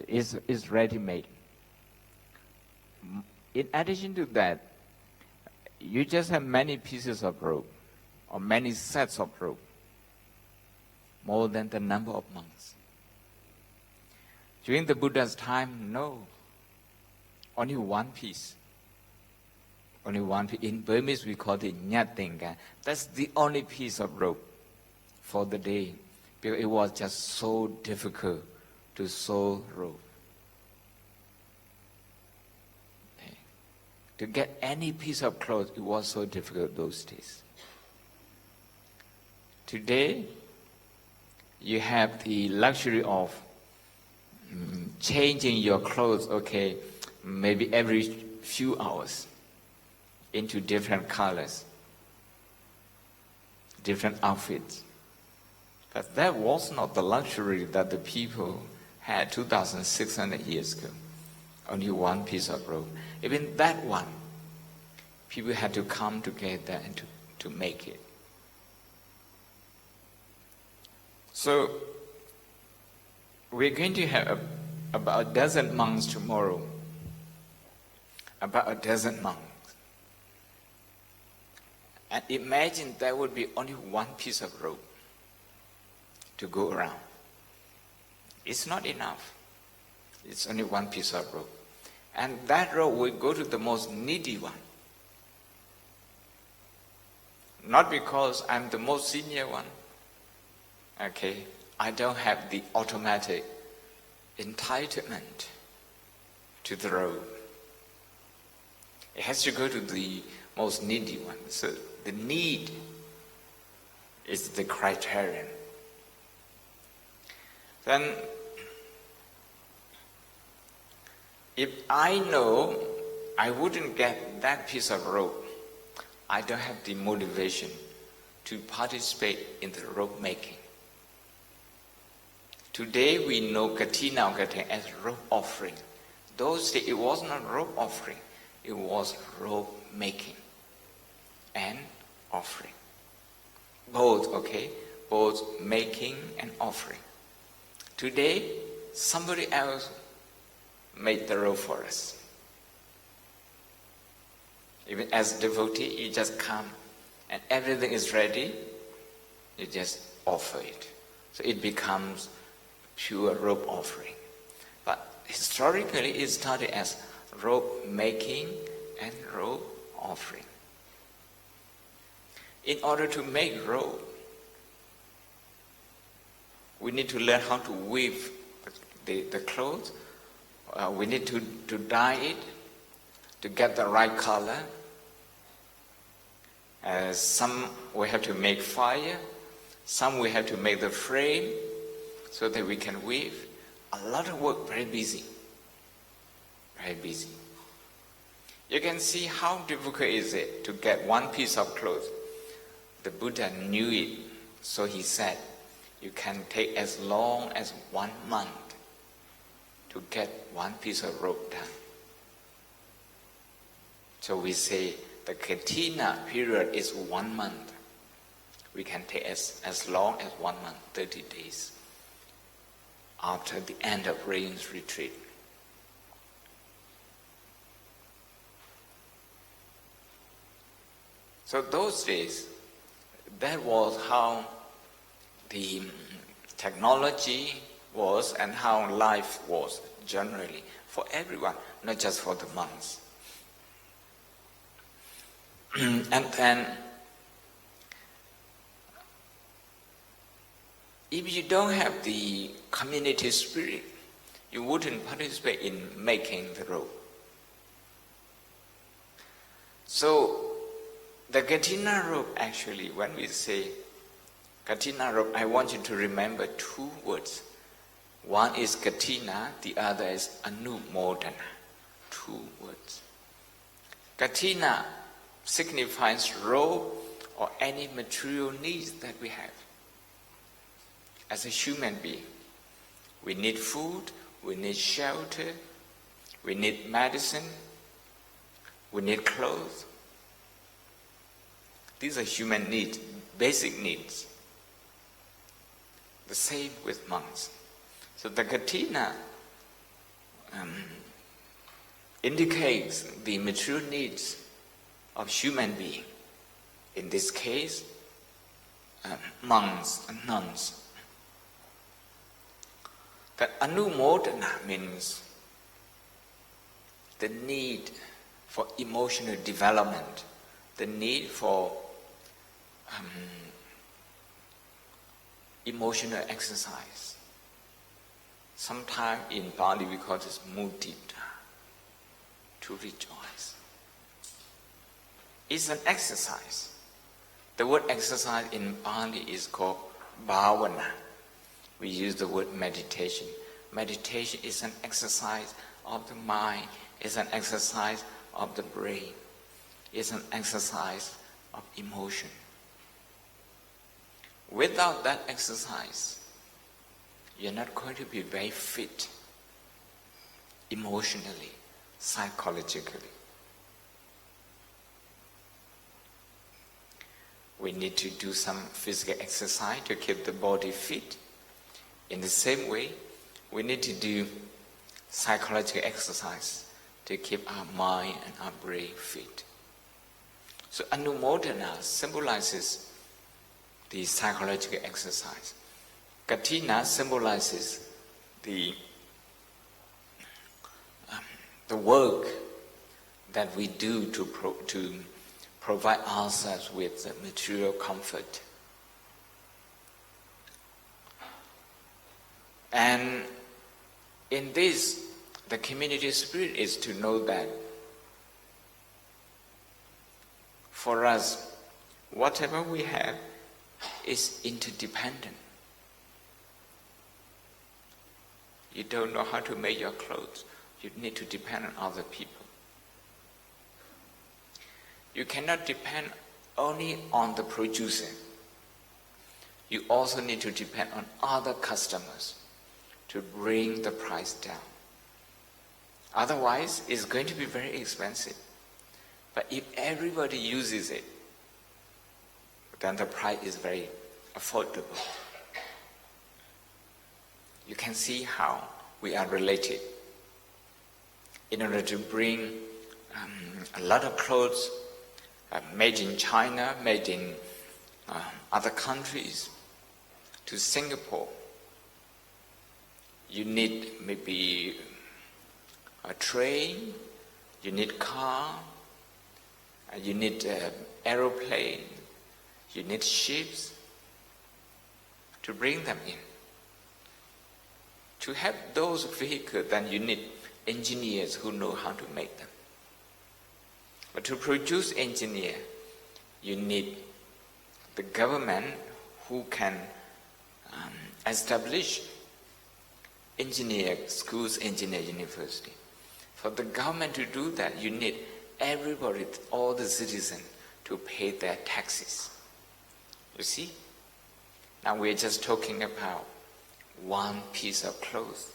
is ready-made. In addition to that, you just have many pieces of rope or many sets of rope, more than the number of monks. During the Buddha's time, no. Only one piece. Only one piece. In Burmese, we call it nyatinga. That's the only piece of rope for the day, because it was just so difficult to sew rope. Okay. To get any piece of cloth, it was so difficult those days. Today, you have the luxury of changing your clothes, okay, maybe every few hours into different colors, different outfits. But that was not the luxury that the people had 2,600 years ago. Only one piece of rope. Even that one, people had to come together and to make it. So, we're going to have about a dozen monks tomorrow. About a dozen monks. And imagine there would be only one piece of rope to go around. It's not enough. It's only one piece of rope. And that rope will go to the most needy one. Not because I'm the most senior one. Okay, I don't have the automatic entitlement to the robe. It has to go to the most needy one. So the need is the criterion. Then, if I know I wouldn't get that piece of rope, I don't have the motivation to participate in the rope making. Today we know Kathina as rope offering. Those days it was not rope offering, it was rope making and offering. Both, okay? Both making and offering. Today, somebody else made the rope for us. Even as a devotee, you just come and everything is ready, you just offer it. So it becomes pure rope offering. But historically it started as rope making and rope offering. In order to make rope, we need to learn how to weave the clothes. We need to dye it to get the right color. Some we have to make fire, some we have to make the frame so that we can weave. A lot of work, very busy. Very busy. You can see how difficult is it to get one piece of cloth. The Buddha knew it, so he said, you can take as long as 1 month to get one piece of rope done. So we say the Kathina period is 1 month. We can take as long as 1 month, 30 days, after the end of rains retreat. So those days, that was how the technology was and how life was generally for everyone, not just for the monks. And then, if you don't have the community spirit, you wouldn't participate in making the rope. So, the Kathina robe, actually, when we say Kathina robe, I want you to remember 2 words. One is Kathina, the other is Anumodana. 2 words. Kathina signifies robe or any material needs that we have. As a human being, we need food, we need shelter, we need medicine, we need clothes. These are human needs, basic needs. The same with monks. So the Kathina indicates the material needs of human being. In this case, monks and nuns. That anumodana means the need for emotional development, the need for emotional exercise. Sometimes in Pali we call this mudita, to rejoice. It's an exercise. The word exercise in Pali is called bhavana. We use the word meditation. Meditation is an exercise of the mind, it's an exercise of the brain, it's an exercise of emotion. Without that exercise, you're not going to be very fit emotionally, psychologically. We need to do some physical exercise to keep the body fit. In the same way, we need to do psychological exercise to keep our mind and our brain fit. So anumodana symbolizes the psychological exercise. Kathina symbolizes the work that we do to provide ourselves with the material comfort. And in this, the community spirit is to know that for us, whatever we have is interdependent. You don't know how to make your clothes, you need to depend on other people. You cannot depend only on the producer. You also need to depend on other customers to bring the price down. Otherwise, it's going to be very expensive. But if everybody uses it, then the price is very affordable. You can see how we are related. In order to bring a lot of clothes made in China, made in other countries to Singapore, you need maybe a train, you need car, you need aeroplane, you need ships to bring them in. To have those vehicles, then you need engineers who know how to make them. But to produce engineer, you need the government who can establish engineer schools, engineer university. For the government to do that, you need everybody, all the citizens, to pay their taxes. You see? Now we're just talking about one piece of clothes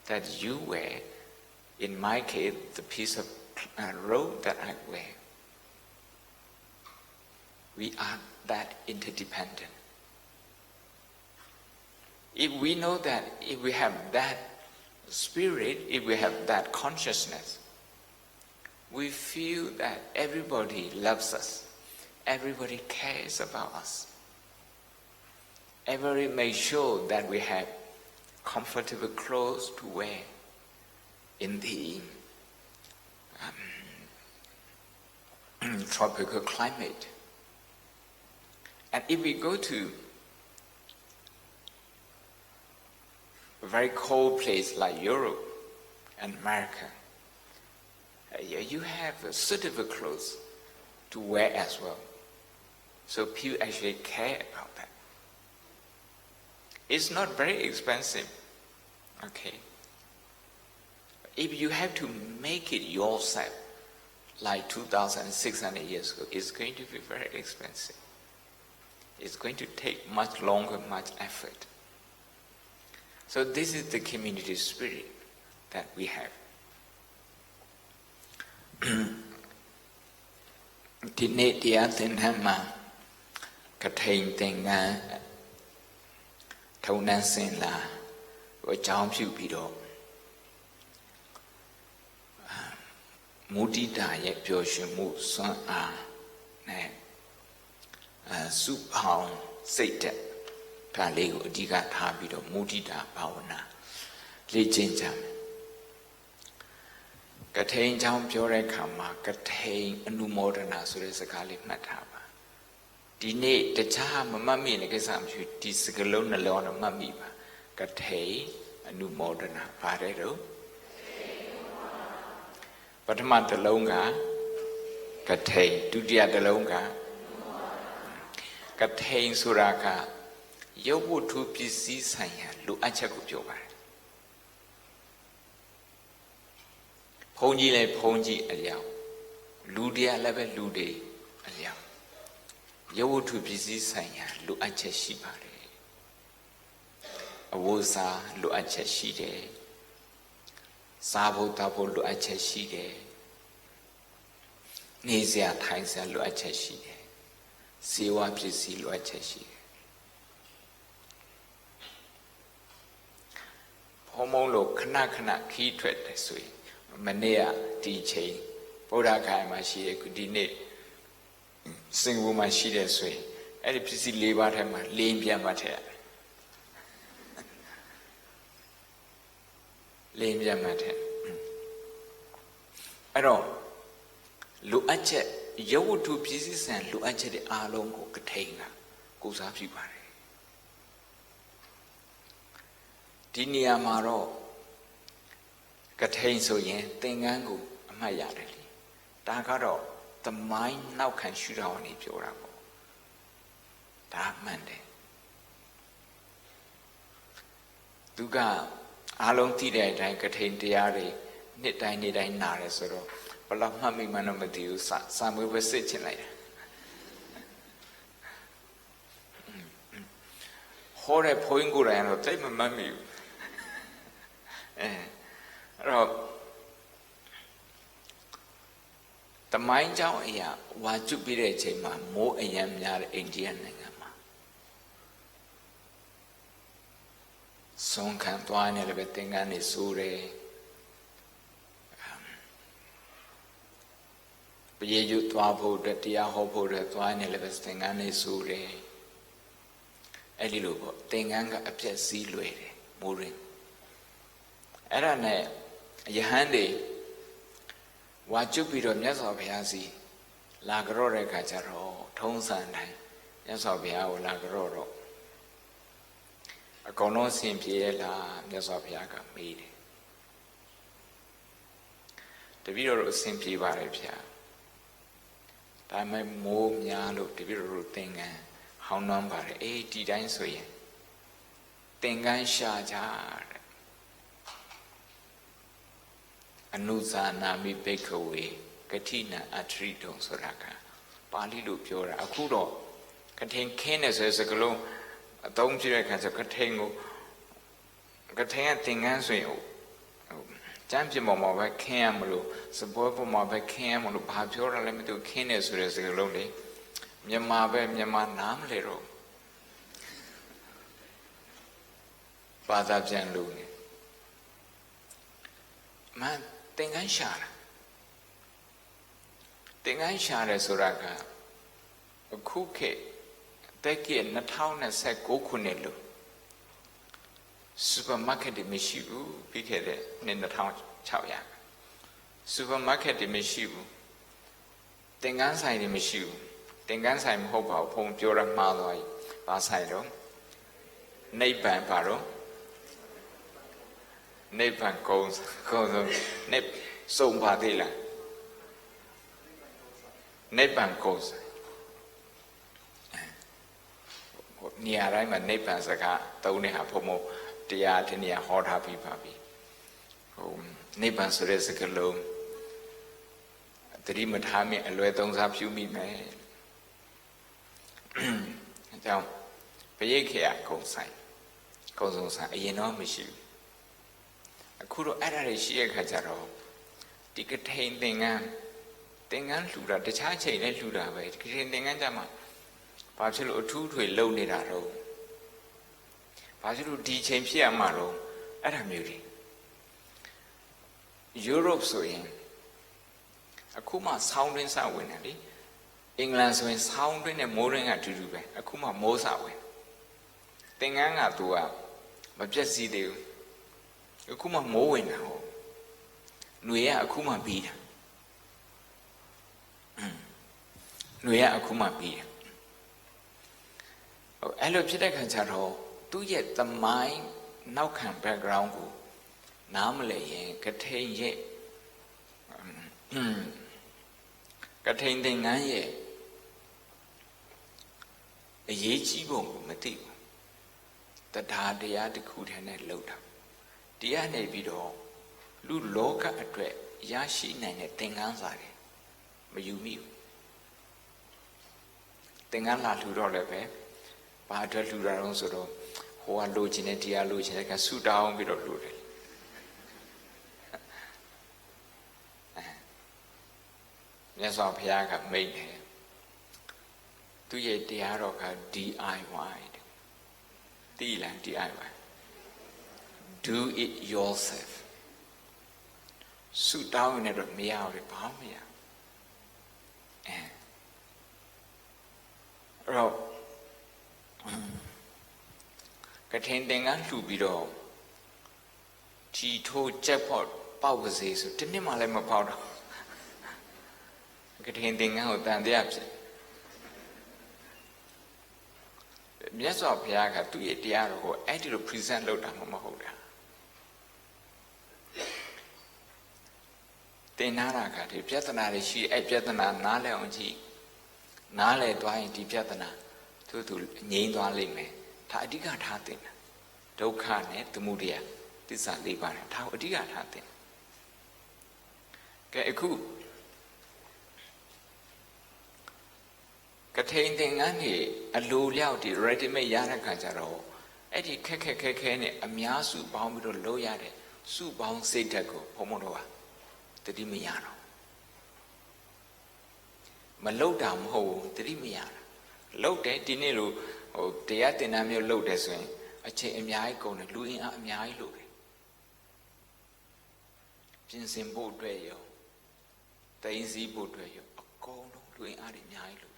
that you wear. In my case, the piece of robe that I wear. We are that interdependent. If we know that, if we have that spirit, if we have that consciousness, we feel that everybody loves us, everybody cares about us. Everybody makes sure that we have comfortable clothes to wear in the tropical climate. And if we go to a very cold place like Europe and America, you have suitable clothes to wear as well. So people actually care about that. It's not very expensive, okay? If you have to make it yourself, like 2,600 years ago, it's going to be very expensive. It's going to take much longer, much effort. So this is the community spirit that we have. ဒီနေ့တရားသင်တန်းမှာကထိန်သင်္ကန်းထုံနှန်းစင်လာအကြောင်းပြုပြီးတော့ Mudita ye Pyoshimu Son ne Supao Sate Palego Diga Tabido Mudita Pauna Lijinjam Katain Jam Pure Kama Katain Anumodana Suresakali Mataba Dine the Chama Mammy Negasam Disgalona Lona Mamiba Katai Anumodana Paredo Patama the Longa Katain Dudia the Longa Katain Suraka Yobu to PC Sanya Luachakujoba Ponji le Ponji Aliao Ludia Lebe Lude Aliao Yobu to PC Sanya Luachashipare Awosa Luachashide Sabo Tabo Luachashide Nizia Taisa Luachashide Siwa PC Luachashide Homolo Knakna key tread this way. Manea DJ Bodaka Mashi Kudine Sing woman she this way. LPC labor him Limbia Mater Limbia Mater. I don't Luache Yowu 2 pieces and Luache the Alongo Katina goes up you. Dinia Maro Katain so yen, Tengangu, Mayadali. Dagaro, the mind now can shoot on it, your abo. That Monday. Duga, Along Tida, Katain Diari, Nidai Naresoro, Palapami Manamadu, some we were sitting like Hore Poingura, take my mummy. The mind out here, what you be a chema, more a yam yard Indian Nagama. Son can't one everything and is sure. But you to uphold that the hopo that one everything and is sure. A little thing anger appears sea lady, mooring. Erane, Yahandi, what you be on yes of Yazi, Lagrore Cacharo, Tonsan, yes of Yao Lagroro. A cono simpiela, yes of Yaga made. The video simply varipia. That may move Yalo, the video thing, how number 80 times so ye. Tingan Shajar. Anusa Nami Bakeaway, Kathina Atrito Soraka, Pali Lupura, Akuro, contain canes as a glow, a Taungyi as a catango, Katanga thing as well. Champion Mama Camelo, support for Mama Camelo, Papura, let me do canes as a glow. Yamabe, Yamanam Lero Father Jan Luni. Man. Tengan Shara Suraka, a cookie, take in a town and said Gokunelu. Supermarket de Mishibu, Picade in the town Chawyak. Supermarket de Mishibu. Tengansai de Mishibu. Tengansai Hopa, Pom Pura Maloi, Basaido. Neighbor Paro. Nepan goes, Nep so badilla. Nepan goes. Near I'm a Nepan Saka, Tony Hapomo, Dia Tenia, hot happy puppy. Nepan Suresicalo. The remote hammy and Luetons up you me, man. Down. Payakea goes sign. Goes on sign, you know, Michu. Kuro Arashi Kajaro, Ticketain Dingan, Dingan Luda, the Chache, Luda, wait, Dingan Dama, Pachulo 2 to a low Nidaro, Pachulo D. Champia Maro, Aramuri. Europe so in Akuma sound in sa winnerly. England so in sound in a mooring at Jube, Akuma Mosa win. Tenganga to a but just see the Akuma mowing now. Nuya Akuma beat. Nuya Akuma beat. Oh, I love Chitaka to yet the mind now can background go. Namely, contain ye. Contain the Nanye. A ye chibo, Mati. The Dadia the Kutan load up. Dia Nevido, Lu Loka at Yashi Nane Tenganzari. Mayumi Tengala to Rolebe, Patra to Raronzoro, who are Loginetia Logine can suit down with a loaded. Yes, our Piaga made him. Do ye diaroca DIY? DIY. Do it yourself. Suit down at a meow repamia. Rob Containing unto below. She told jackpot powers so didn't malema powder. Containing out than the absent. Yes, of Piaga to a diaro, I did a present load on Mahoda. The Naraka, the Piatana, she a Piatana, Nale on G. Nale dwaying the Piatana to Yin Dwalime, Tadiga Tatin, Dokane, the Mudia, this are Liban, Taudiga Tatin. Gaku Containing any a low yauti, ready me Yana Kajaro, Eddie Keke, a Miasu bound with a low yade, Su bound Setago, Pomoroa, the Dimiano. Malo dam ho, the Dimiana. Low de dinero, or Deatinamio low deswing, a chain Miai gone, Louis Miai Louis. Jinsin boat rayo, the easy boat rayo, a cold Louis Miai Louis.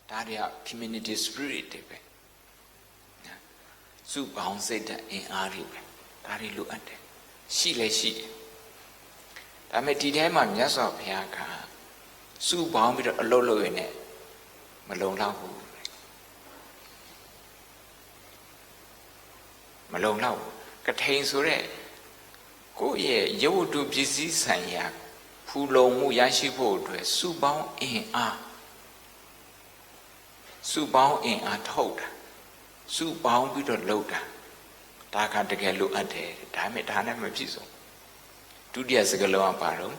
Daria community spirit. Su bound Satan in Ari. Dari look at it. She lay she. I met the time on Yasa Piaka. Su bound with a lolo in it. Malona who. Malona contains red. Go ye, you do busy sanya. Pulo mu yashi board, su bound in a. Su bound in a toad. Su bound with a loader. Taka to get look at it. Time it, Hannah Mapiso. 2 years ago, Paro.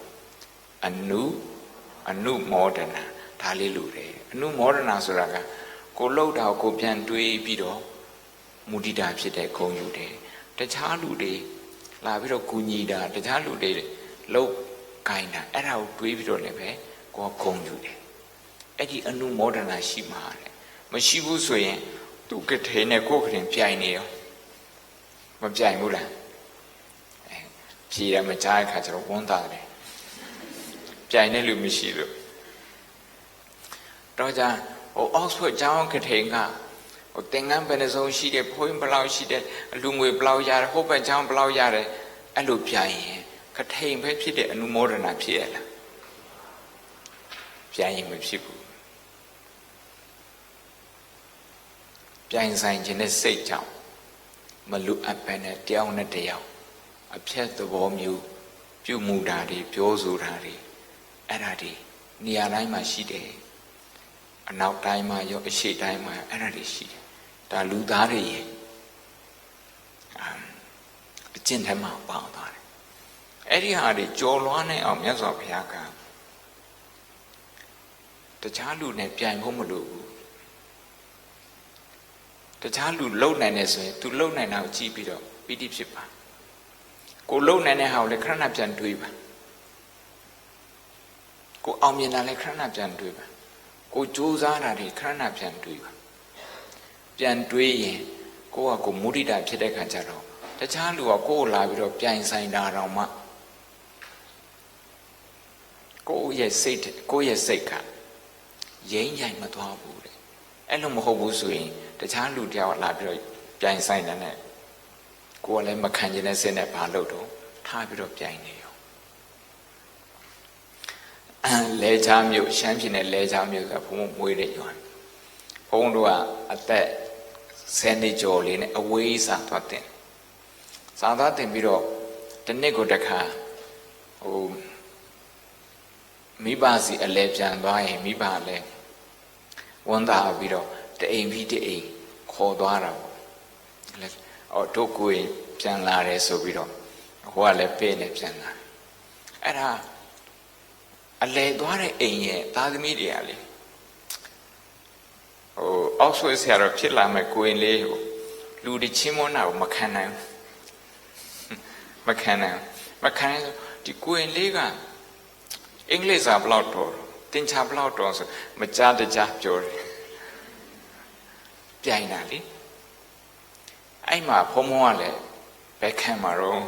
A new modern Tali Lure. A new modern Asuraga. Go load out Copian to a bido. Mudida Pite Conude. The Chalude. La Vito Cunida. The Chalude. Low kinda. At our Guido Leve. Go Conude. Eddie a new modern Ashima. Mashibu Soyen. To get a cook in Pianeo. Mabjai Mula. Pia Machai catcher of 1 day. Pianelu Michilu. Roja, or Oxford John Katenga, or Tengan Benazon she did, Poem Blau she did, a loom with Blau Yard, Hope and John Blau Yard, a loop Piain, Katain Pepsi, and no more than a Piel. Piain with Shibu. Piain sign in a say town. Malu up and a down a day out. A piet the warm you, Pew Mudadi, Piozurari, Eradi, Niaraima Shide, and now time I your shade time I Eradi Shide, Daludari, a gentleman about that. Eddie Hardy, Jolwane or Miazo Piaka. The child who net Pian Homolu. The child who low nannes to low nan out cheapido, Bidip Shipa. Go low nanne how the Kranapian Dweeba. Go Amina le Kranapian Dweeba. Go Jozana de Kranapian Dweeba. Pian Dwee, go a go Mudida Pidekanjaro, တခြားလူကကိုယ်လာပြီးတော့ပြိုင်ဆိုင်တာတော့မှကိုယ့်ရဲ့စိတ်ကရင်းရိုင်မသွားဘူးတဲ့အဲ့လိုမဟုတ်ဘူးဆိုရင်တခြားလူတယောက်လာပြီးတော့ပြိုင်ဆိုင်တယ်နဲ့ကိုယ်လည်းမခံချင်တဲ့စိတ်နဲ့ဘာလုပ်တော့ထားပြီးတော့ပြိုင်နေရောလဲချားမြို့ရှမ်းပြည်နယ်လဲချားမြို့ကဘုံမွေးတဲ့ရွာဘုံတို့ကအသက်10နှစ်ကျော်လေးနဲ့အဝေးစားသွားတင်ပြီးတော့တစ်နှစ်ကိုတစ်ခါမိဘစီအလဲပြန်သွားရင်မိဘလည်းဝန်တာပြီးတော့တအိမ်ပြီးတအိမ်ခေါ်သွားတာပေါ့တို့ကိုယ်ပြန်လာတယ်ဆိုပြီးတော့ဟိုကလည်းပေးနေပြန်လာအဲ့ဒါအလဲသွားတဲ့အိမ်ရဲ့သားသမီးတွေကလေအောက်ဆွဲဆရာတော်ဖြစ်လာမဲ့ကိုရင်လေးကိုလူတွေချင်းမွန်းတာကိုမခံနိုင်ဒီကိုရင်လေးကအင်္ဂလိပ်စာဘလောက်တော်တင်ချာဘလောက်တော်ဆိုမကြားတကြားပြောတယ်ပြိုင်တာလေအဲ့မှာဘုံဘုံကလည်းဘယ်ခံမှာတော့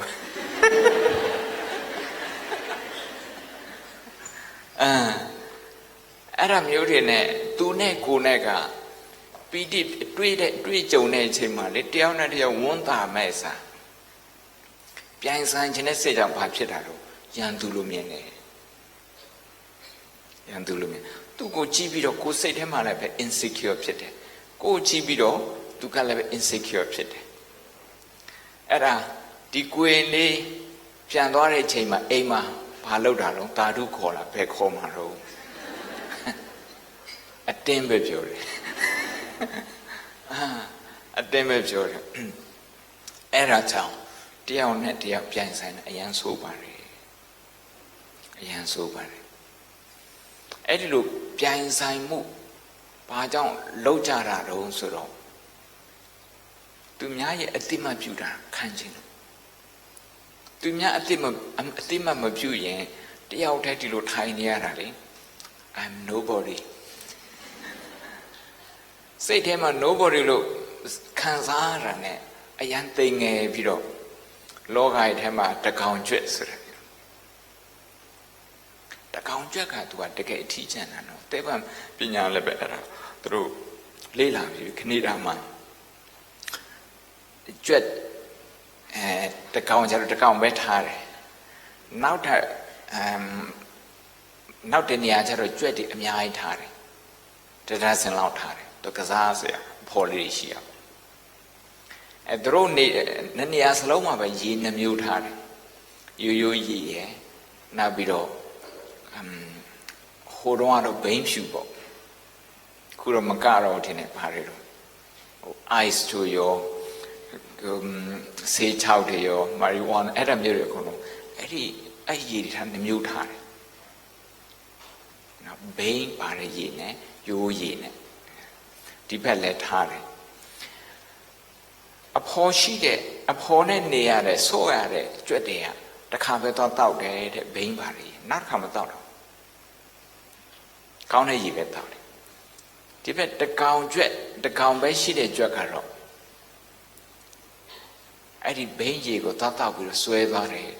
အဲ့ဒါမျိုးတွေနဲ့သူနဲ့ကိုနဲ့ကပီတိတွေ့ကြုံတဲ့အချိန်မှာလေတယောက်နဲ့တယောက်ဝန်းတာမဲ့စားပြိုင်ဆိုင်ခြင်းနဲ့စိတ်ကြောင့်ဘာဖြစ်တာတော့ရန်သူလိုမြင်တယ်သူကိုကြည့်ပြီးတော့ကိုစိတ်ထဲမှာလည်းပဲ insecure ဖြစ်တယ်ကိုကြည့်ပြီးတော့သူကလည်းပဲ insecure ဖြစ်တယ်အဲ့ဒါဒီကိုယ်လေးပြန်သွားတဲ့အချိန်မှာအိမ်မှာဘာလုပ်တာတော့တာဓုခေါ်လာဘယ်ခေါ်မှာတော့အတင်းပဲပြောတယ်အတင်းပဲပြောတယ်အဲ့ဒါကြောင့်တယောက်နဲ့တယောက်ပြိုင်ဆိုင်တာအရန်ဆိုးပါတယ်အဲ့ဒီလိုပြိုင်ဆိုင်မှုဘာကြောင့်လောက်ကြတာတုံးဆိုတော့သူများရဲ့အတိမတ်ပြုတာခံခြင်းသူများအတိမတ်မပြုရင်တယောက်တည်းဒီလိုထိုင်နေရတာလေ I'm nobody စိတ်ထဲမှာ nobody လို့ခံစားရတာ ਨੇ အရန်သိငယ်ပြီးတော့လောကရဲ့ထဲမှာတကောင်ကျွတ်ဆိုတာတကောင်ကျွတ်ကသူကတကယ်အထီးကျန်တာနော်တဲပံပညာလည်းပဲအဲ့ဒါသူတို့လေ့လာပြီးခဏတာမှာကျွတ်တကောင်ကျတော့တကောင်ပဲထားတယ်နောက်ထပ်နောက်တနေရာကျတော့ကျွတ်တွေအများကြီးထားတယ်တရားစင်လောက်ထားတယ်သူကစားစရာဖော်လေးရှိရသူတို့နေရာစလုံးမှာပဲရေနှမျိုးထားတယ်ရိုးရေရယ်နောက်ပြီးတော့ဟိုတော့ကတော့ဘိန်းဖြူပေါ့ခုတော့မကတော့ထင်တယ်ပါတယ်တော့ice ချိုရောဆေးချောက်တွေရောမာရီဝါနာအဲ့ဒါမျိုးတွေအကုန်လုံးအဲ့ရေတွေထားနှမျိုးထားတယ်နောက်ဘိန်းပါတယ်ရေနဲ့ရိုးရေနဲ့ဒီဘက်လည်းထားတယ်အဖော်ရှိတဲ့အဖော်နဲ့နေရတဲ့ဆိုးရတဲ့ကြွက်တွေကတခါပဲတော့တောက်တယ်တဲ့ဘိန်းပါတယ်နောက်တစ်ခါမတောက်တော့ကောင်းတဲ့ရေပဲတောက်တယ်ဒီဘက်တကောင်ကြွက်တကောင်ပဲရှိတဲ့ကြွက်ကတော့အဲ့ဒီဘိန်းရေကိုတောက်ပြီးတော့ဆွဲသွားတယ်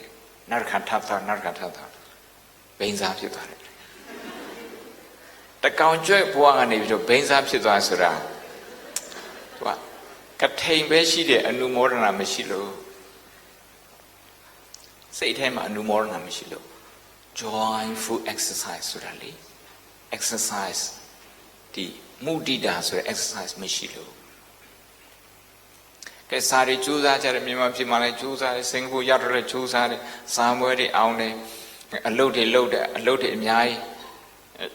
နောက်တစ်ခါထပ်ဘိန်းစားဖြစ်သွားတယ်တကောင်ကြွက်ဘဝကနေပြီးတော့ဘိန်းစားဖြစ်သွားဆိုတာသူကထိန်ပဲရှိတဲ့အနုမောဒနာမရှိလို့စိတ်ထဲမှာအနုမောဒနာမရှိလို့ joyful exercise ဆိုတာလေ exercise ဒီမုဒိတာဆိုတဲ့ exercise မရှိလို့ကဲစာရီကျိုးစားကြတယ်မြန်မာပြည်မှာလည်းကျိုးစားတယ်စင်ကာပူရောက်တော့ကျိုးစားတယ်စာမွဲတွေအောင်တယ်အလုပ်တွေလုပ်တယ်အလုပ်တွေအများကြီး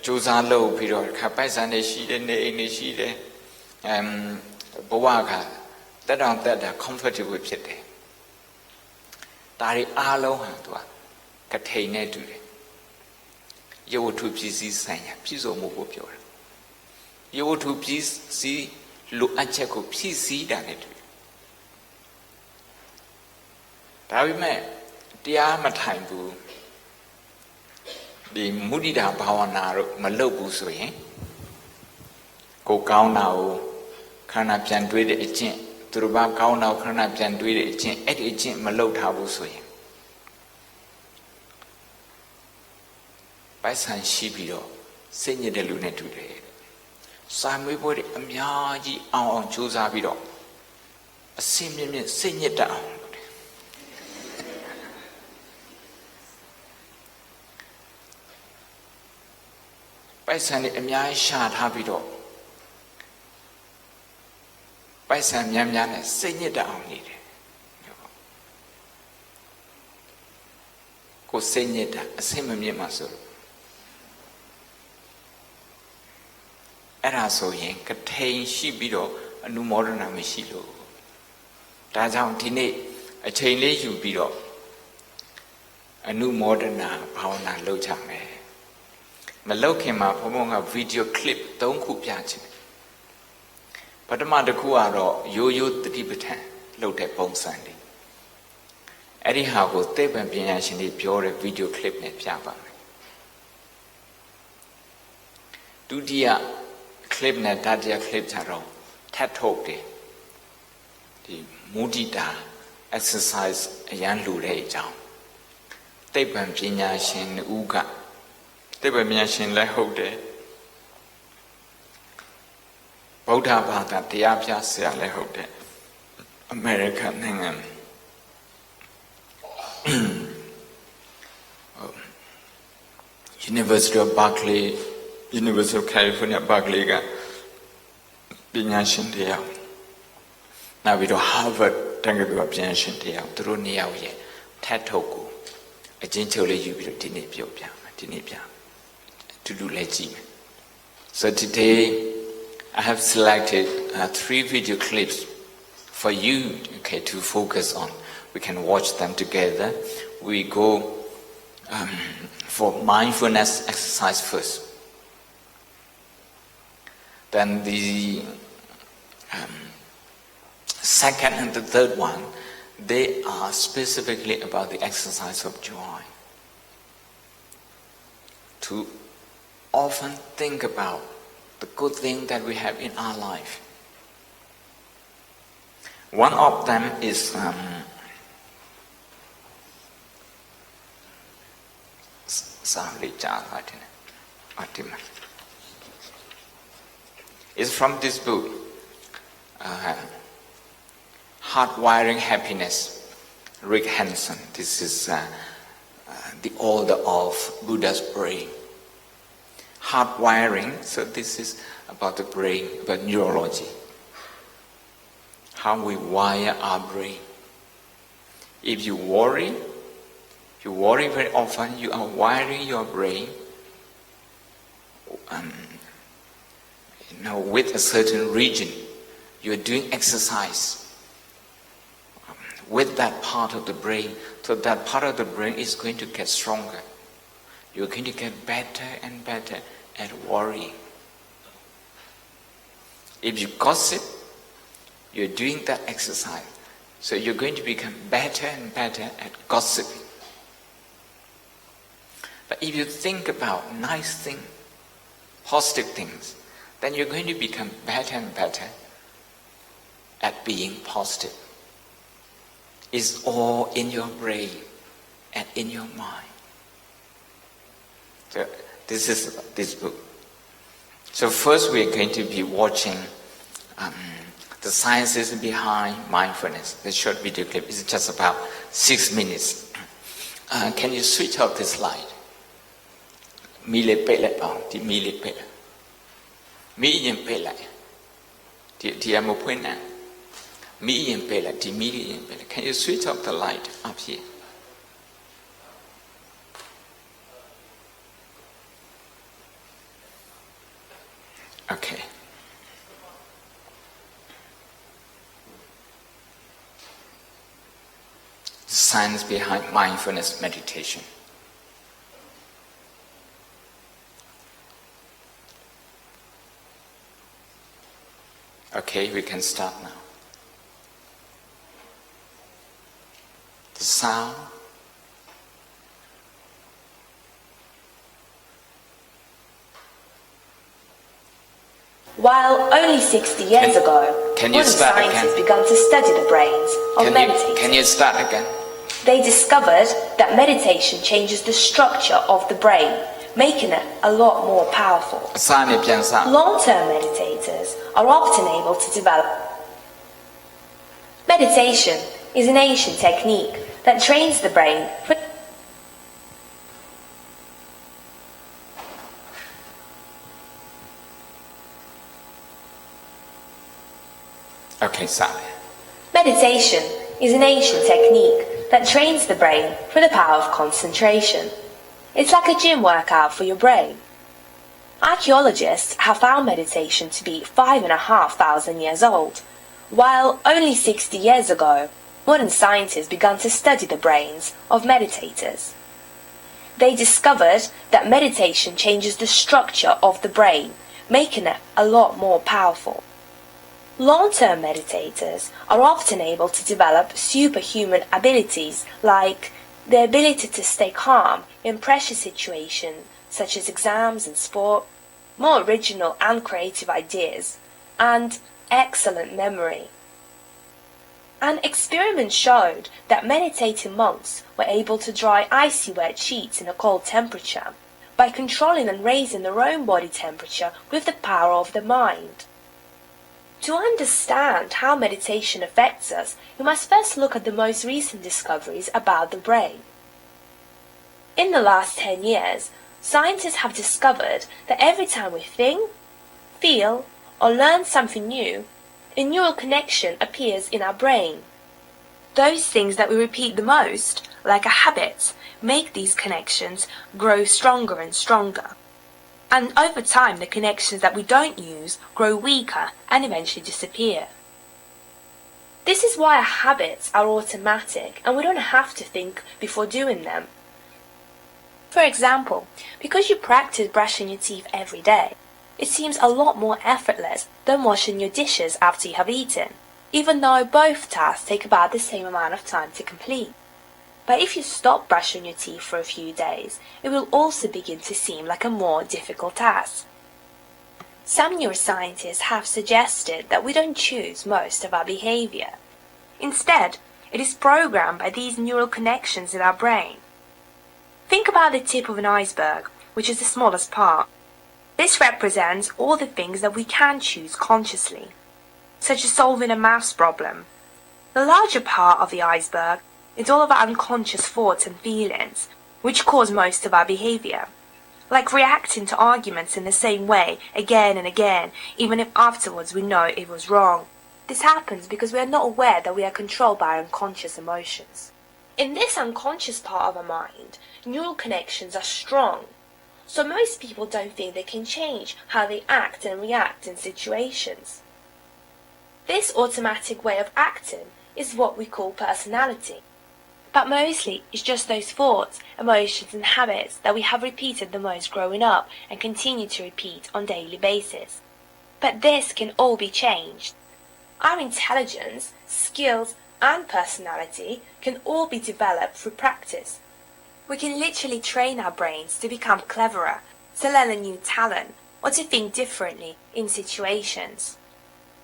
ကျိုးစားလုပ်ပြီးတော့ခပိုက်ဆံတွေရှိတယ်နေအိမ်တွေရှိတယ်ဘဝကတက်တောင်တက်တာ comfortable ဖြစ်တယ်ဒါတွေအားလုံးဟာသူကထိန်နဲ့တူတယ်ယဝတ္ထုပစ္စည်းဆိုင်ရာပြည့်စုံမှုကိုပြောတာယဝတ္ထုပစ္စည်းလိုအပ်ချက်ကိုဖြည့်ဆည်းတာနဲ့တူတယ်ဒါပေမဲ့တရားမထိုင်ဘူးဒီမုဒိတာဘာဝနာတို့မလုပ်ဘူးဆိုရင်ကိုကောင်းတာကိုခန္ဓာပြန်တွေးတဲ့အကျင့် သူတို့ဘာကောင်းတော့ခဏပြန်တွေးတဲ့အချင်းအဲ့ဒီအချင်းမလုပ်ထားဘူးဆိုရင်ပိုက်ဆံရှိပြီးတော့စိတ်ညစ်တဲ့လူနဲ့တူတယ်စာမွေးပွဲတွေအများကြီးအောင်ကြိုးစားပြီးတော့အစင်းမြင့်မြင့်စိတ်ညစ်တတ်အောင်ပိုက်ဆံတွေအများကြီးရှာထားပြီးတော့ပိုက်ဆံများများနဲ့စိတ်ညစ်တတ်အောင်နေတယ်ကိုစိတ်ညစ်တာအစင်းမမြင့်မှဆိုလို့အဲ့ဒါဆိုရင်ကထိန်ရှိပြီးတော့အနုမောဒနာမရှိလို့ဒါကြောင့်ဒီနေ့အချိန်လေးယူပြီးတော့အနုမောဒနာဘာဝနာလုပ်ကြမယ်မလုပ်ခင်မှာဘုံဘုံကဗီဒီယိုကလစ်3ခုပြချင်ပထမတစ်ခုကတော့ရိုးရိုးတတိပဋ္ဌာန်လုပ်တဲ့ပုံစံလေးအဲ့ဒီဟာကိုသိပ္ပံပညာရှင်တွေပြောတဲ့ဗီဒီယိုကလစ်နဲ့ပြပါမယ်ဒုတိယကလစ်နဲ့တတိယကလစ်ကြတော့ထပ်ထုတ်တယ်ဒီမုဒိတာ exercise အရန်လူတဲ့အကြောင်းသိပ္ပံပညာရှင်ဦးကသိပ္ပံပညာရှင်လည်းဟုတ်တယ်ဗုဒ္ဓဘာသာတရားပြဆရာလည်းဟုတ်တယ်အမေရိကန်နိုင်ငံUniversity of Berkeley University of California Berkeley ကပညာရှင်တရားနောက်ပြီးတော့ Harvard တက္ကသိုလ်ပညာရှင်တရားသူတို့နေရာရဲ့ထပ်ထုတ်ကိုအချင်းချုပ်လေးယူပြီးတော့ဒီနေ့ပြောပြမယ်ဒီနေ့ပြတူတူလေးကြည့်မယ် So today I have selected 3 video clips for you okay to focus on we can watch them together we go for mindfulness exercise first then the second and the third one they are specifically about the exercise of joy to often think about the good thing that we have in our life one of them is is from this book Hardwiring Happiness Rick Hanson this is the author of Buddha's brain hardwiring so this is about the brain about neurology how we wire our brain if you worry very often you are wiring your brain with a certain region you're doing exercise with that part of the brain so that part of the brain is going to get stronger you're going to get better and better at worrying if you gossip you're doing that exercise so you're going to become better and better at gossiping but if you think about nice things positive things then you're going to become better and better at being positive it's all in your brain and in your mind so this is this book so first we're going to be watching the sciences behind mindfulness the short video clip is just about 6 minutes can you switch off this light mi le pe lại on thì mi le pe mi yin pe lại thì em một point nào mi yin pe lại thì mi yin pe lại can you switch off the light up here okay the science behind mindfulness meditation okay we can start now the sound While only 60 years ago, modern scientists began to study the brains of meditators. Can you start again? They discovered that meditation changes the structure of the brain, making it a lot more powerful. Long-term meditators are often able to develop. Meditation is an ancient technique that trains the brain for Okay, sorry. Meditation is an ancient technique that trains the brain for the power of concentration. It's like a gym workout for your brain. Archaeologists have found meditation to be 5,500 years old, while only 60 years ago, modern scientists began to study the brains of meditators. They discovered that meditation changes the structure of the brain, making it a lot more powerful. Long-term meditators are often able to develop superhuman abilities like the ability to stay calm in pressure situations such as exams and sport, more original and creative ideas, and excellent memory. An experiment showed that meditating monks were able to dry icy wet sheets in a cold temperature by controlling and raising their own body temperature with the power of the mind. To understand how meditation affects us, we must first look at the most recent discoveries about the brain. In the last 10 years, scientists have discovered that every time we think, feel, or learn something new, a neural connection appears in our brain. Those things that we repeat the most, like a habit, make these connections grow stronger and stronger. And over time, the connections that we don't use grow weaker and eventually disappear. This is why our habits are automatic and we don't have to think before doing them. For example, because you practice brushing your teeth every day, it seems a lot more effortless than washing your dishes after you have eaten, even though both tasks take about the same amount of time to complete. But if you stop brushing your teeth for a few days, it will also begin to seem like a more difficult task. Some neuroscientists have suggested that we don't choose most of our behavior. Instead, it is programmed by these neural connections in our brain. Think about the tip of an iceberg, which is the smallest part. This represents all the things that we can choose consciously, such as solving a maths problem. The larger part of the iceberg is all of our unconscious thoughts and feelings, which cause most of our behavior, like reacting to arguments in the same way again and again, even if afterwards we know it was wrong. This happens because we are not aware that we are controlled by our unconscious emotions. In this unconscious part of our mind, neural connections are strong, so most people don't think they can change how they act and react in situations. This automatic way of acting is what we call personality. But mostly it's just those thoughts, emotions and habits that we have repeated the most growing up and continue to repeat on a daily basis. But this can all be changed. Our intelligence, skills and personality can all be developed through practice. We can literally train our brains to become cleverer, to learn a new talent, or to think differently in situations.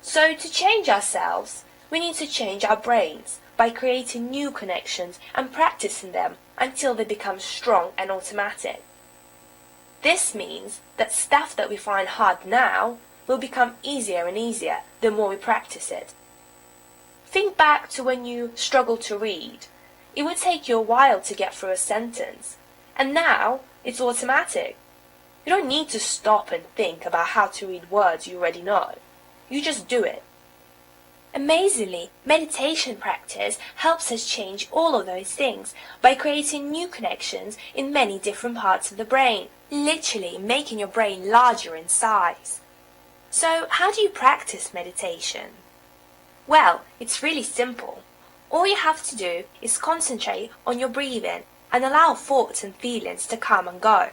So to change ourselves, we need to change our brains by creating new connections and practicing them until they become strong and automatic. This means that stuff that we find hard now will become easier and easier the more we practice it. Think back to when you struggled to read. It would take you a while to get through a sentence, and now it's automatic. You don't need to stop and think about how to read words you already know. You just do it. Amazingly, meditation practice helps us change all of those things by creating new connections in many different parts of the brain, literally making your brain larger in size. So, how do you practice meditation? Well, it's really simple. All you have to do is concentrate on your breathing and allow thoughts and feelings to come and go.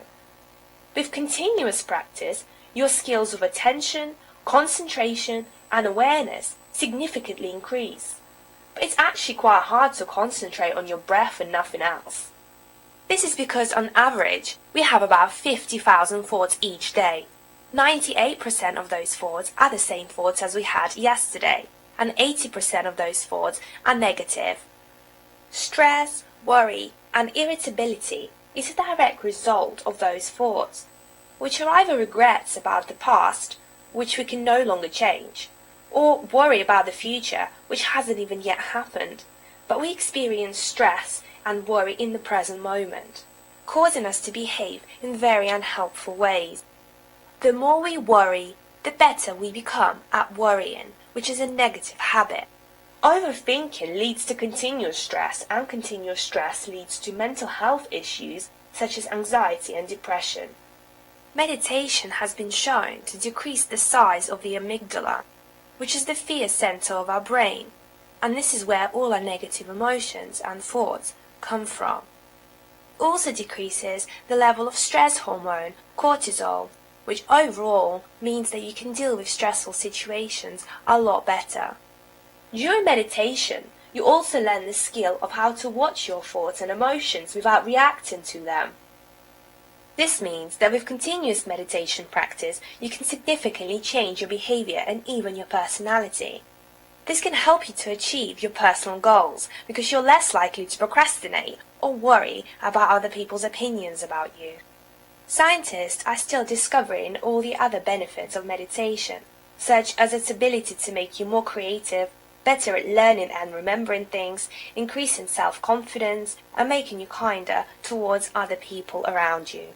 With continuous practice, your skills of attention, concentration, and awareness significantly increase. But it's actually quite hard to concentrate on your breath and nothing else. This is because on average, we have about 50,000 thoughts each day. 98% of those thoughts are the same thoughts as we had yesterday, and 80% of those thoughts are negative. Stress, worry, and irritability is a direct result of those thoughts, which are either regrets about the past, which we can no longer change, or worry about the future, which hasn't even yet happened, but we experience stress and worry in the present moment, causing us to behave in very unhelpful ways. The more we worry, the better we become at worrying, which is a negative habit. Overthinking leads to continuous stress, and continuous stress leads to mental health issues such as anxiety and depression. Meditation has been shown to decrease the size of the amygdala, which is the fear center of our brain, and this is where all our negative emotions and thoughts come from. It also decreases the level of stress hormone, cortisol, which overall means that you can deal with stressful situations a lot better. During meditation, you also learn the skill of how to watch your thoughts and emotions without reacting to them. This means that with continuous meditation practice, you can significantly change your behavior and even your personality. This can help you to achieve your personal goals because you're less likely to procrastinate or worry about other people's opinions about you. Scientists are still discovering all the other benefits of meditation, such as its ability to make you more creative, better at learning and remembering things, increasing self-confidence, and making you kinder towards other people around you.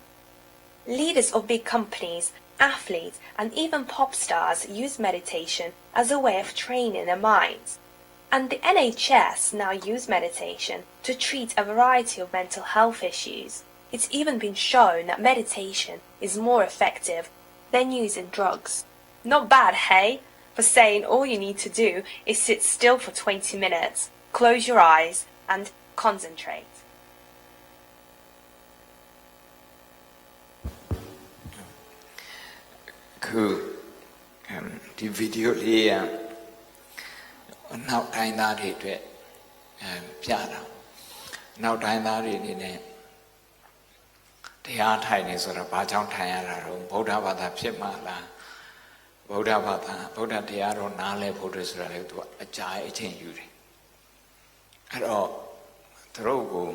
Leaders of big companies, athletes, and even pop stars use meditation as a way of training their minds. And the NHS now use meditation to treat a variety of mental health issues. It's even been shown that meditation is more effective than using drugs. Not bad, hey? For saying all you need to do is sit still for 20 minutes, close your eyes, and concentrate. ဒီဗီဒီယိုလေးကနောက်တိုင်းသားတွေအတွက်ပြတာနောက်တိုင်းသားတွေအနေနဲ့တရားထိုင်နေဆိုတော့ဘာကြောင့်ထိုင်ရတာတော့ဗုဒ္ဓဘာသာဖြစ်မှလားဗုဒ္ဓဘာသာဗုဒ္ဓတရားတော်နားလဲဖို့အတွက်ဆိုတာလေသူကအကြာအချိန်ယူတယ်အဲ့တော့သူတို့ကို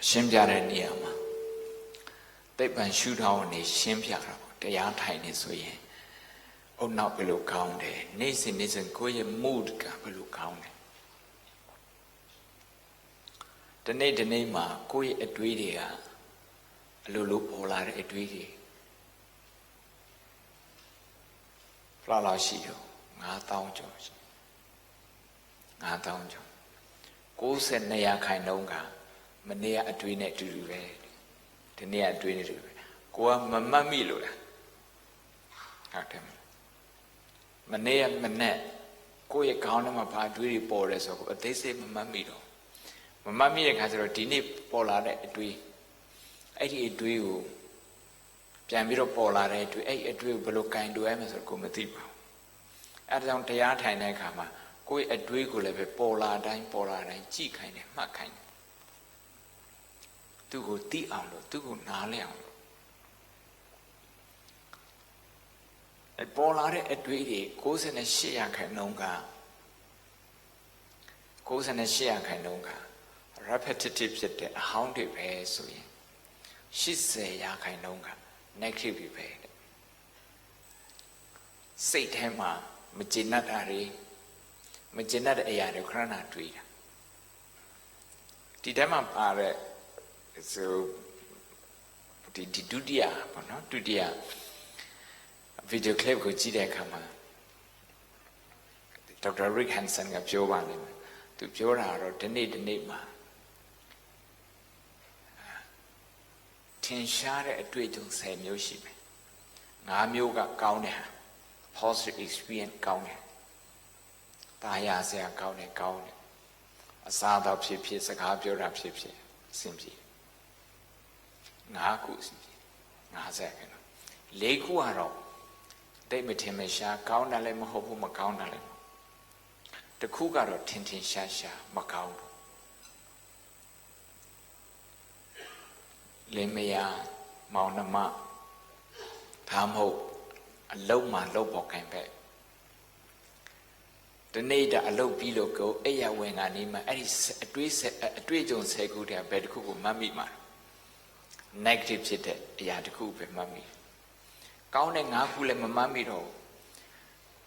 ရှင်းပြတဲ့နေရာမှာသိပ္ပံရှုထောင့်နေရှင်းပြတာပေါ့တရားထိုင်နေဆိုရင်အုံနောက်ဘယ်လိုကောင်းတယ်နေ့စဉ်နေ့စဉ်ကိုယ့်ရဲ့ mood ကဘယ်လိုကောင်းတယ်ဒီနေ့မှာကိုယ့်ရဲ့အတွေးတွေကအလိုလိုပေါ်လာတဲ့အတွေးတွေလောက်ရှိရော9000ကျော်ရှိ9000ကျော်92% ကမနေ့ကအတွေးနဲ့အတူတူပဲဒီနေ့ကအတွေးနဲ့တူပဲကိုကမမှတ်မိလို့လားဟုတ်တယ်မနေ့ကမနေ့ကိုယ့်ရဲ့ခေါင်းထဲမှာဘာအတွေးတွေပေါ်လဲဆိုတော့အသေးစိတ်မမှတ်မိတော့မမှတ်မိတဲ့ခါကျတော့ဒီနေ့ပေါ်လာတဲ့အတွေးအဲ့ဒီအတွေးကိုပြန်ပြီးတော့ပေါ်လာတဲ့အတွေးအဲ့ဒီအတွေးကိုဘယ်လိုကင်တွယ်ရမလဲဆိုတော့ကိုမသိပါဘူးအဲ့ဒါကြောင့်တရားထိုင်တဲ့အခါမှာကိုယ့်ရဲ့အတွေးကိုလည်းပဲပေါ်လာတိုင်းကြည့်ခိုင်းတယ်မှတ်ခိုင်းတယ်သူ့ကိုသိအောင်လို့သူ့ကိုနားလည်အောင်လို့အဲ့ပေါ်လာတဲ့အတွေးတွေ98%က repetitive ဖြစ်တဲ့အဟောင်းတွေပဲဆိုရင်80%က negative ပဲစိတ်ထဲမှာမကျေနပ်တာတွေမကျေနပ်တဲ့အရာတွေခဏခဏတွေးတာဒီထဲမှာပါတဲ့ဆိုဒီဒုတိယပေါ့နော်ဒုတိယဗီဒီယိုကလစ်ကိုကြည့်တဲ့အခါမှာဒေါက်တာရစ်ဟန်ဆန်ကပြောပါလိမ့်မယ်သူပြောတာတော့ဒီနေ့မှာထင်ရှားတဲ့အတွေ့အကြုံ10မျိုးရှိမယ်5မျိုးကကောင်းတဲ့ဟာ positive experience ကောင်းတယ်တာယာစရာကောင်းတယ်အစားတော့ဖြစ်စကားပြောတာဖြစ်အဆင်ပြေ5ခုအဆင်ပြေ50ခဏ4ခုကတော့တိတ်မထင်မရှားကောင်းတယ်လည်းမဟုတ်ဘူးမကောင်းတယ်လည်းတခုကတော့ထင်ရှားမကောင်းဘူးလင်းမယားမောင်နှမ Dhammo, a low man, low bock and back. The nader a low below go, Aya wing anima, and is a tree on say good and bed cook, mammy man. Negative chit, yard coop and mammy. Counting Akul and mammy,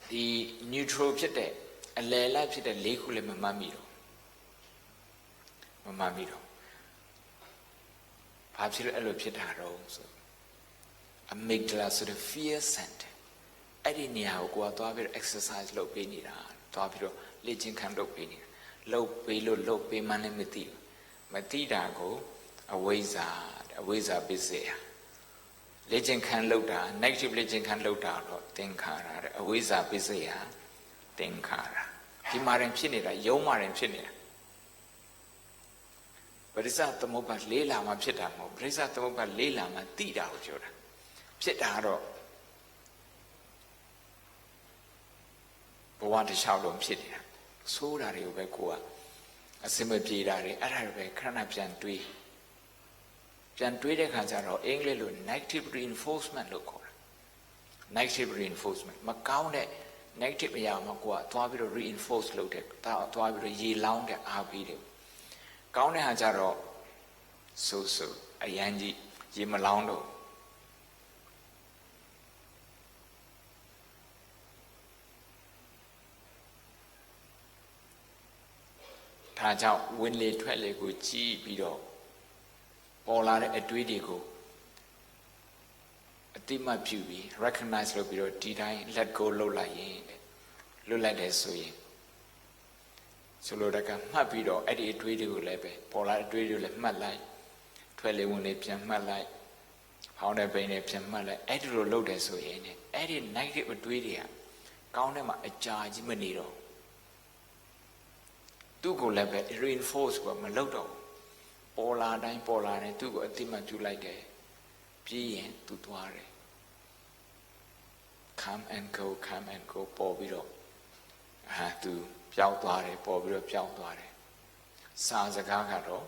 the neutral chit, a lay life chit, a lakul and mammy. Mammy. Perhaps you'll allocate her also. A amygdala sort of fear center. I didn't know go to have exercise low pain. To have your legend can low pain. Low pay money material. Matida go a ways are busy. Legend can load down, negative legend can load down, think a ways are busy. Think Himaran Chinida, Yomaran Chinida. But is that the mobile Lela Mapchitamo, Brisa the mobile Lela Matida Joda. Chitaro. But want to shout on Chitia. So that you bequa. A similar Pidari, Arabe, Cranap Jantui. Jantui de Canzaro, English, negative reinforcement local. Negative reinforcement. Macaune, negative Yamakua, Twabiro reinforced loaded, Twabiro ye lounge our video. Kaune Hajaro, so, a Yanji, Jimalando. Taja, Winley Twelego, G. Bido, Polar a Dwidigo. A Tima Pubi, recognize Lobiro, Didai, let go Lola Yin, Lula de Sui. So Lodaka, Mapido, Eddie Dwidigo Lebe, Polar Dwidigo Malai, 21 Epian Malai, Hound a Bain Epian Malai, Eddie Loda Sui, Eddie negative Dwidia, Kaunema a charge Manido. Tu go lebe reinforce what Malodo. Polar dine polar and tu go a tima to like a Pien to Tuare. Come and go, Pobido. I have to Piao Tuare, Pobido Piao Tuare. Sanzagagaro,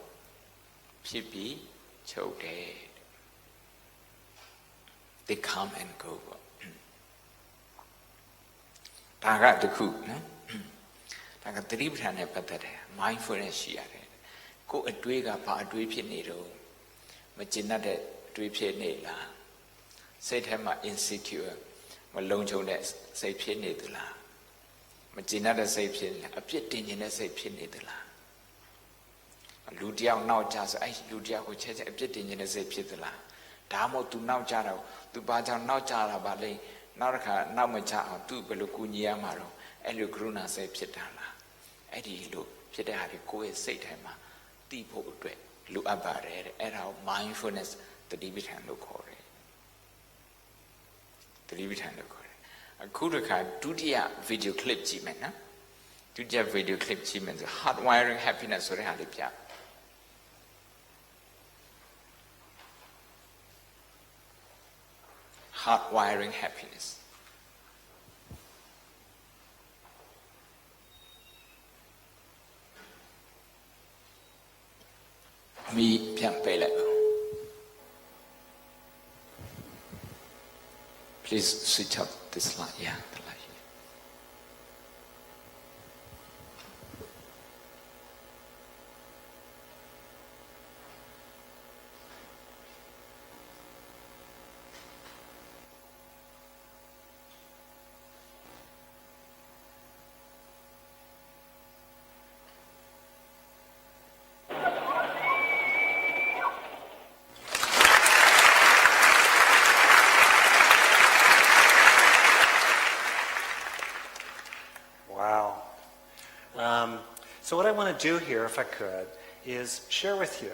Pipi, Choke. They come and go. Taga the cook, no? Like a tributary mindfulness. Go a twigger part dripy needle. Magina de dripy needle. Said him insecure. Malonjo nets say pin needle. Magina de say pin, a pit in a say pin needle. Ludia now just I Ludia which has a pit in a say pitala. Damo to now jaro, to Baja now jara ballet, Naraka now macha, two belucunia maro, and you gruna say pitala. Eddie look, Pietari go and say to him, Tipo look about it, and our mindfulness, the Divitan look for it. The Divitan look for it. A Kudaka, Dudia video clip Chimena, Dudia video clip Chimena, hardwiring happiness or Halipia. Hardwiring happiness. Me Piampele. Please switch up this light. Yeah, the light. So what I want to do here, if I could, is share with you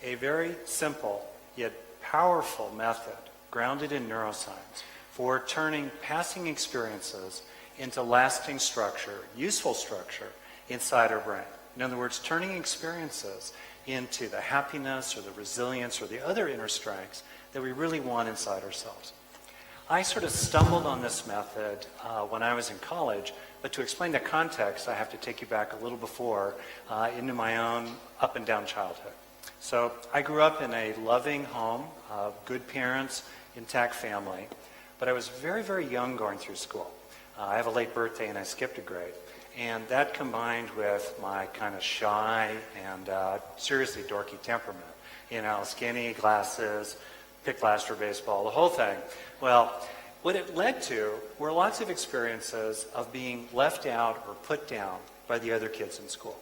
a very simple yet powerful method grounded in neuroscience for turning passing experiences into lasting structure, useful structure inside our brain. In other words, turning experiences into the happiness or the resilience or the other inner strengths that we really want inside ourselves. I sort of stumbled on this method when I was in college, but to explain the context, I have to take you back a little before into my own up and down childhood. So I grew up in a loving home, good parents, intact family. But I was very, very young going through school. I have a late birthday and I skipped a grade. And that combined with my kind of shy and seriously dorky temperament, skinny, glasses, picked last for baseball, the whole thing. Well, what it led to were lots of experiences of being left out or put down by the other kids in school.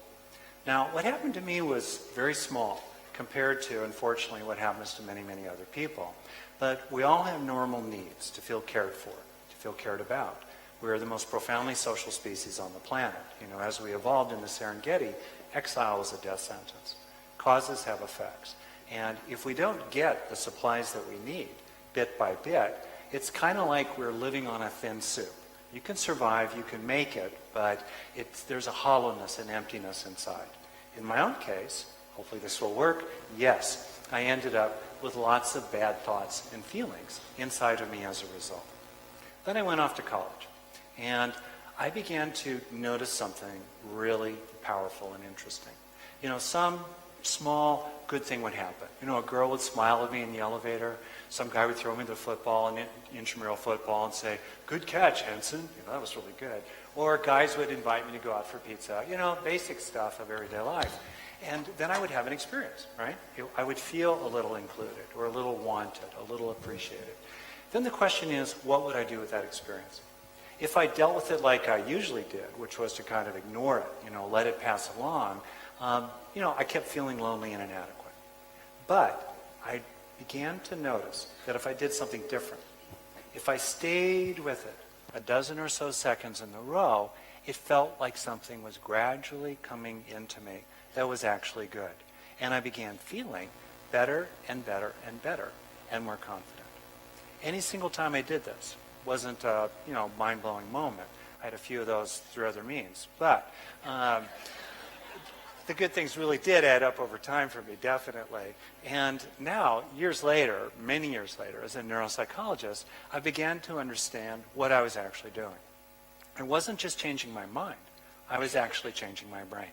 Now, what happened to me was very small compared to, unfortunately, what happens to many, many other people. But we all have normal needs to feel cared for, to feel cared about. We are the most profoundly social species on the planet. As we evolved in the Serengeti, exile was a death sentence. Causes have effects. And if we don't get the supplies that we need, bit by bit, it's kind of like we're living on a thin soup. You can survive, you can make it, but there's a hollowness and emptiness inside. In my own case, hopefully this will work, yes, I ended up with lots of bad thoughts and feelings inside of me as a result. Then I went off to college, and I began to notice something really powerful and interesting. Some small good thing would happen. A girl would smile at me in the elevator. Some guy would throw me the football, an intramural football, and say, "Good catch, Henson." That was really good. Or guys would invite me to go out for pizza. Basic stuff of everyday life. And then I would have an experience, right? I would feel a little included, or a little wanted, a little appreciated. Then the question is, what would I do with that experience? If I dealt with it like I usually did, which was to kind of ignore it, let it pass along, I kept feeling lonely and inadequate. But I began to notice that if I did something different, if I stayed with it a dozen or so seconds in a row, it felt like something was gradually coming into me that was actually good. And I began feeling better and better and better and more confident. Any single time I did this wasn't a mind-blowing moment. I had a few of those through other means. But the good things really did add up over time for me, definitely. And now, years later, many years later, as a neuropsychologist, I began to understand what I was actually doing. I wasn't just changing my mind. I was actually changing my brain.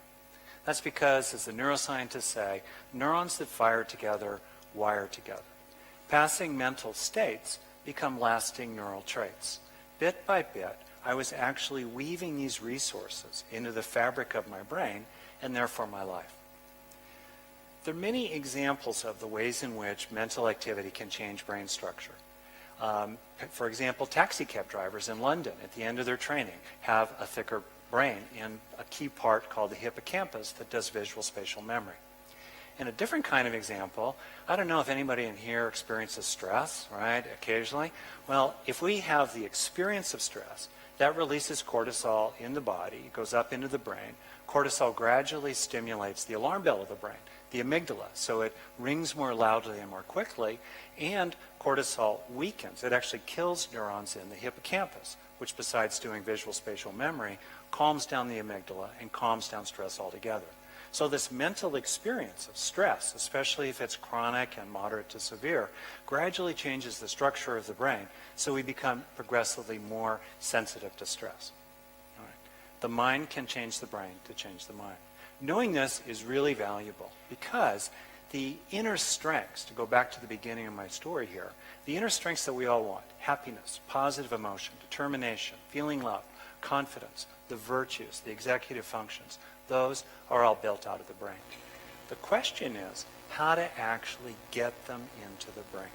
That's because, as the neuroscientists say, neurons that fire together wire together. Passing mental states become lasting neural traits. Bit by bit, I was actually weaving these resources into the fabric of my brain and therefore my life. There are many examples of the ways in which mental activity can change brain structure. For example, taxi cab drivers in London at the end of their training have a thicker brain in a key part called the hippocampus that does visual spatial memory. In a different kind of example, I don't know if anybody in here experiences stress, right, occasionally. Well, if we have the experience of stress, that releases cortisol in the body, it goes up into the brain. Cortisol gradually stimulates the alarm bell of the brain, the amygdala, so it rings more loudly and more quickly, and cortisol weakens. It actually kills neurons in the hippocampus, which besides doing visual spatial memory, calms down the amygdala and calms down stress altogether. So this mental experience of stress, especially if it's chronic and moderate to severe, gradually changes the structure of the brain, so we become progressively more sensitive to stress. All right. The mind can change the brain to change the mind. Knowing this is really valuable because the inner strengths, to go back to the beginning of my story here, the inner strengths that we all want, happiness, positive emotion, determination, feeling love, confidence, the virtues, the executive functions, those are all built out of the brain. The question is how to actually get them into the brain.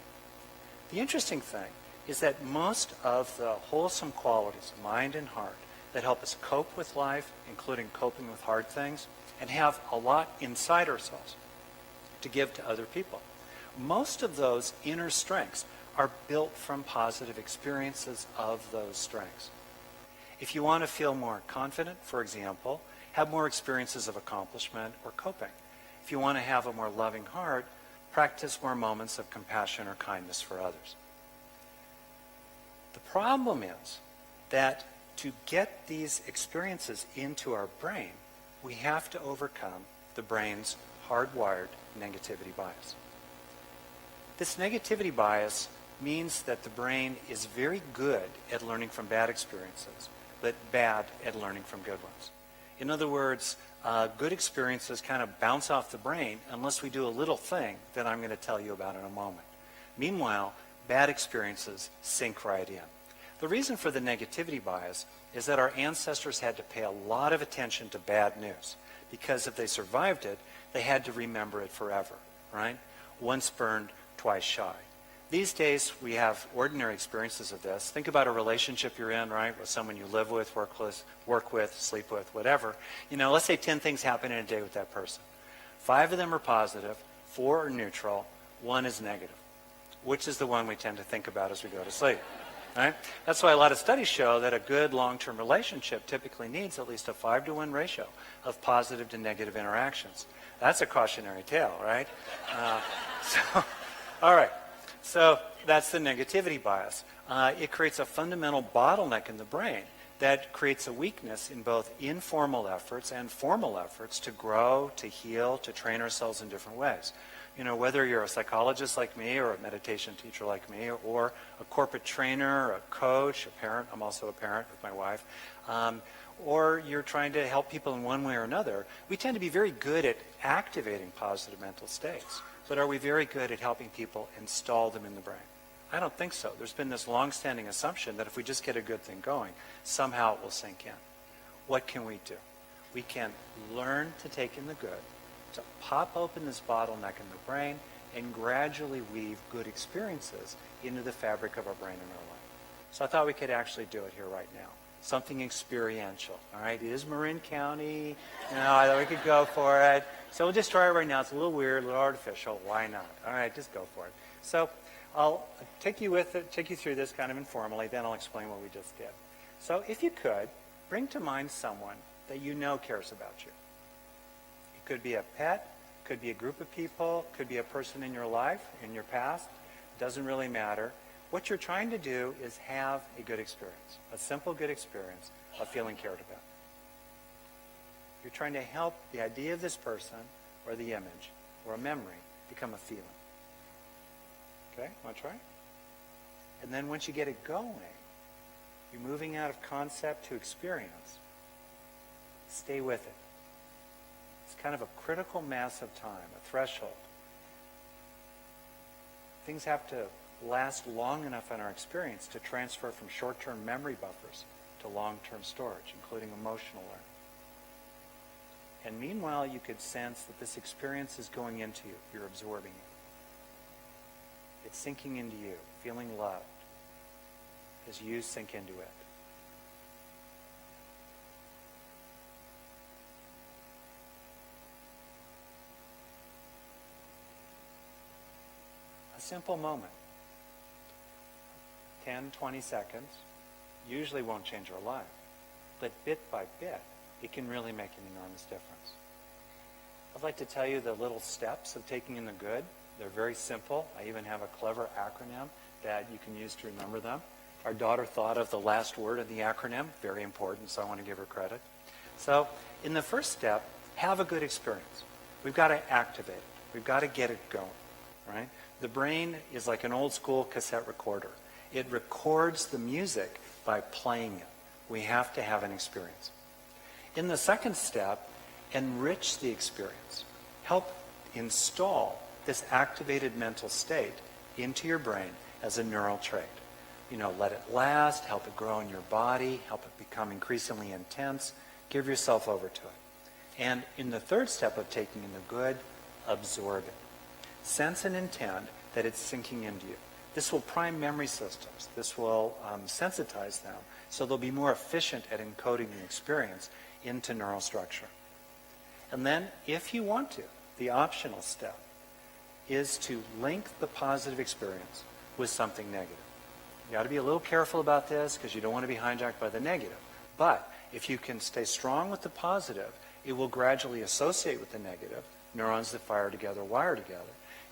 The interesting thing is that most of the wholesome qualities of mind and heart that help us cope with life, including coping with hard things, and have a lot inside ourselves to give to other people, most of those inner strengths are built from positive experiences of those strengths. If you want to feel more confident, for example, have more experiences of accomplishment or coping. If you want to have a more loving heart, practice more moments of compassion or kindness for others. The problem is that to get these experiences into our brain, we have to overcome the brain's hardwired negativity bias. This negativity bias means that the brain is very good at learning from bad experiences, but bad at learning from good ones. In other words, good experiences kind of bounce off the brain unless we do a little thing that I'm going to tell you about in a moment. Meanwhile, bad experiences sink right in. The reason for the negativity bias is that our ancestors had to pay a lot of attention to bad news, because if they survived it, they had to remember it forever, right? Once burned, twice shy. These days, we have ordinary experiences of this. Think about a relationship you're in, right, with someone you live with, work with, sleep with, whatever. Let's say 10 things happen in a day with that person. 5 of them are positive, 4 are neutral, 1 is negative. Which is the one we tend to think about as we go to sleep, right? That's why a lot of studies show that a good long-term relationship typically needs at least a 5-to-1 ratio of positive to negative interactions. That's a cautionary tale, right? All right. So that's the negativity bias. It creates a fundamental bottleneck in the brain that creates a weakness in both informal efforts and formal efforts to grow, to heal, to train ourselves in different ways. Whether you're a psychologist like me or a meditation teacher like me or a corporate trainer, a coach, a parent, I'm also a parent with my wife, or you're trying to help people in one way or another, we tend to be very good at activating positive mental states. But are we very good at helping people install them in the brain? I don't think so. There's been this long-standing assumption that if we just get a good thing going, somehow it will sink in. What can we do? We can learn to take in the good, to pop open this bottleneck in the brain, and gradually weave good experiences into the fabric of our brain and our life. So I thought we could actually do it here right now. Something experiential, all right? It is Marin County. I thought we could go for it. So we'll just try it right now. It's a little weird, a little artificial. Why not? All right, just go for it. So I'll take you through this kind of informally, then I'll explain what we just did. So if you could, bring to mind someone that you know cares about you. It could be a pet, could be a group of people, could be a person in your life, in your past. It doesn't really matter. What you're trying to do is have a good experience, a simple good experience of feeling cared about. You're trying to help the idea of this person or the image or a memory become a feeling. Okay, want to try? And then once you get it going, you're moving out of concept to experience. Stay with it. It's kind of a critical mass of time, a threshold. Things have to last long enough in our experience to transfer from short-term memory buffers to long-term storage, including emotional learning. And meanwhile, you could sense that this experience is going into you. You're absorbing it. It's sinking into you, feeling loved as you sink into it. A simple moment. 10, 20 seconds usually won't change our life. But bit by bit, it can really make an enormous difference. I'd like to tell you the little steps of taking in the good. They're very simple. I even have a clever acronym that you can use to remember them. Our daughter thought of the last word in the acronym. Very important, so I want to give her credit. So in the first step, have a good experience. We've got to activate it. We've got to get it going, right? The brain is like an old school cassette recorder. It records the music by playing it. We have to have an experience. In the second step, enrich the experience. Help install this activated mental state into your brain as a neural trait. Let it last, help it grow in your body, help it become increasingly intense. Give yourself over to it. And in the third step of taking in the good, absorb it. Sense and intend that it's sinking into you. This will prime memory systems. This will sensitize them so they'll be more efficient at encoding the experience into neural structure. And then, if you want to, the optional step is to link the positive experience with something negative. You got to be a little careful about this because you don't want to be hijacked by the negative. But if you can stay strong with the positive, it will gradually associate with the negative. Neurons that fire together wire together.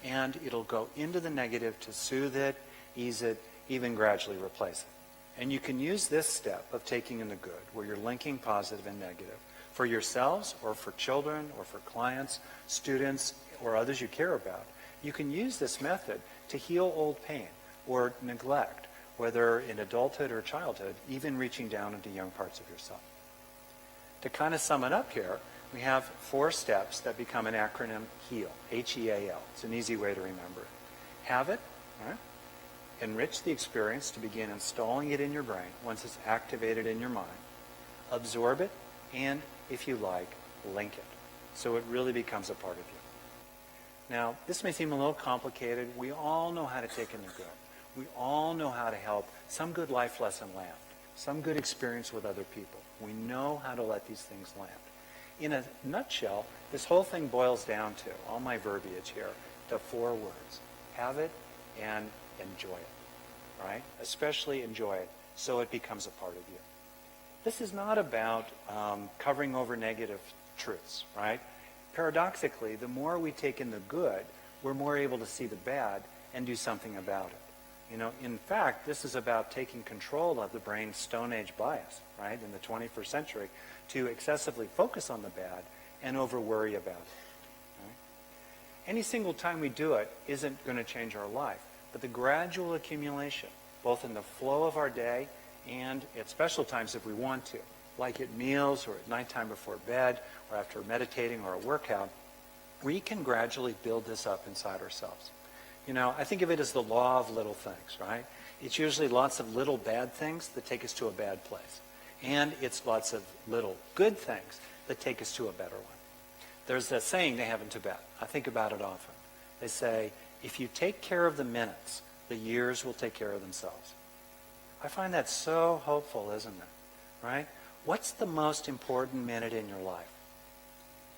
And it'll go into the negative to soothe it, ease it, even gradually replace it. And you can use this step of taking in the good, where you're linking positive and negative, for yourselves or for children or for clients, students, or others you care about. You can use this method to heal old pain or neglect, whether in adulthood or childhood, even reaching down into young parts of yourself. To kind of sum it up here, we have 4 steps that become an acronym HEAL, H-E-A-L. It's an easy way to remember it. Have it, right? enrich the experience to begin installing it in your brain once it's activated in your mind, absorb it, and, if you like, link it so it really becomes a part of you. Now, this may seem a little complicated. We all know how to take in the good. We all know how to help some good life lesson land, some good experience with other people. We know how to let these things land. In a nutshell, this whole thing boils down to, all my verbiage here, to 4 words. Have it and enjoy it, right? Especially enjoy it so it becomes a part of you. This is not about covering over negative truths, right? Paradoxically, the more we take in the good, we're more able to see the bad and do something about it. You know, in fact, this is about taking control of the brain's Stone Age bias, right, in the 21st century, to excessively focus on the bad and over-worry about it. Right? Any single time we do it isn't going to change our life, but the gradual accumulation, both in the flow of our day and at special times if we want to, like at meals or at nighttime before bed or after meditating or a workout, we can gradually build this up inside ourselves. You know, I think of it as the law of little things, right? It's usually lots of little bad things that take us to a bad place. And it's lots of little good things that take us to a better one. There's that saying they have in Tibet. I think about it often. They say, if you take care of the minutes, the years will take care of themselves. I find that so hopeful, isn't it? Right? What's the most important minute in your life?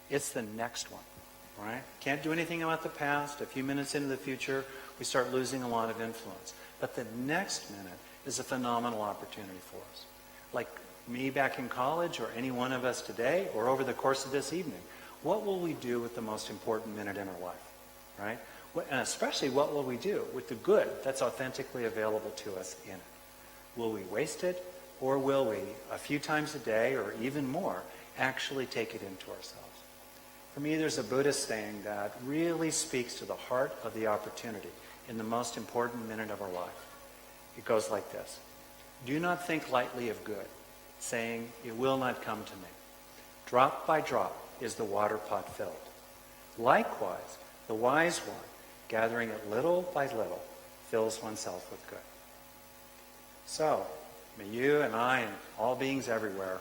It's the next one. Right? Can't do anything about the past. A few minutes into the future, we start losing a lot of influence. But the next minute is a phenomenal opportunity for us. Like me back in college, or any one of us today, or over the course of this evening, what will we do with the most important minute in our life? Right? And especially, what will we do with the good that's authentically available to us in it? Will we waste it, or will we, a few times a day, or even more, actually take it into ourselves? For me, there's a Buddhist saying that really speaks to the heart of the opportunity in the most important minute of our life. It goes like this. Do not think lightly of good, saying, it will not come to me. Drop by drop is the water pot filled. Likewise, the wise one, gathering it little by little, fills oneself with good. So, may you and I and all beings everywhere,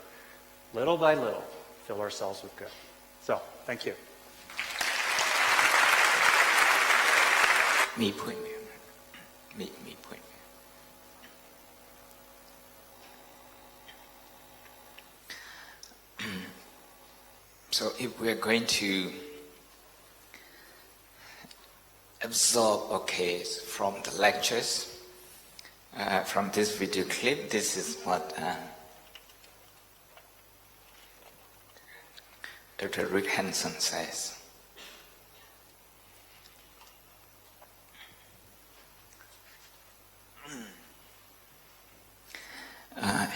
little by little, fill ourselves with good. So, thank you. มีpointมี point So if we are going to absorb, okay, from the lectures, from this video clip, this is what Dr. Rick Hanson says.